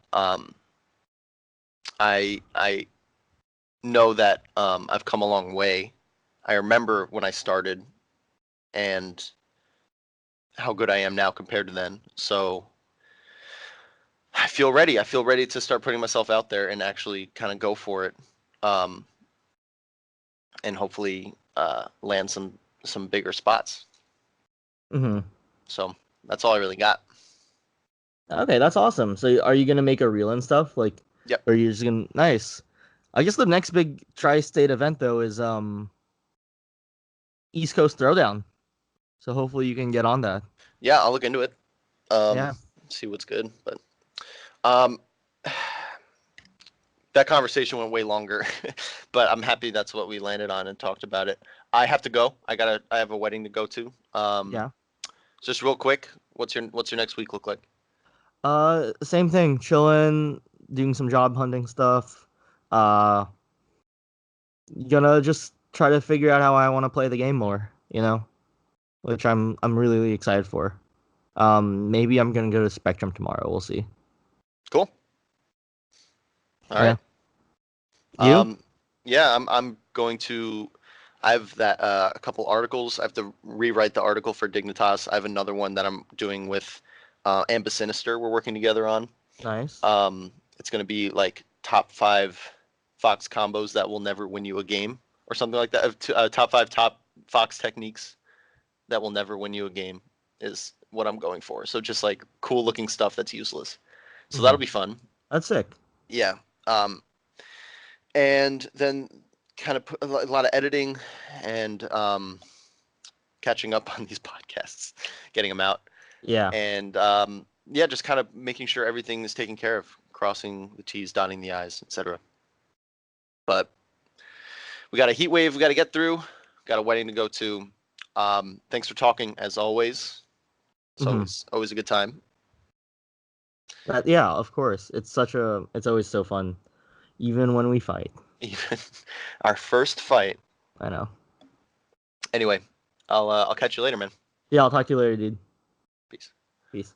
I know that I've come a long way. I remember when I started and how good I am now compared to then. So I feel ready. I feel ready to start putting myself out there and actually kind of go for it, um, and hopefully land some bigger spots. Mm-hmm. So that's all I really got. Okay, that's awesome. So, are you gonna make a reel and stuff, like, Yep. or are you just gonna? Nice. I guess the next big tri-state event though is East Coast Throwdown. So hopefully you can get on that. Yeah, I'll look into it. Yeah. See what's good. But um, that conversation went way longer, but I'm happy that's what we landed on and talked about it. I have to go. I have a wedding to go to. Yeah. Just real quick, what's your next week look like? Same thing. Chilling, doing some job hunting stuff. Uh, gonna just try to figure out how I want to play the game more. Which I'm really excited for. Maybe I'm gonna go to Spectrum tomorrow. We'll see. Cool. All Yeah. right. You? Yeah, I'm going to. I have that a couple articles. I have to rewrite the article for Dignitas. I have another one that I'm doing with Ambasinister. We're working together on. Nice. It's going to be like top 5 Fox combos that will never win you a game, or something like that. Top 5 top Fox techniques that will never win you a game is what I'm going for. So just like cool looking stuff that's useless. So that'll Mhm. be fun. That's sick. Yeah. And then kind of put a lot of editing and catching up on these podcasts, getting them out, Yeah. and yeah, just kind of making sure everything is taken care of, crossing the T's, dotting the I's, etc. But we got a heat wave we got to get through, got a wedding to go to. Thanks for talking as always. It's Hmm. always a good time. Yeah, of course. It's always so fun, even when we fight. Even our first fight. I know. Anyway, I'll catch you later, man. Yeah, I'll talk to you later, dude. Peace. Peace.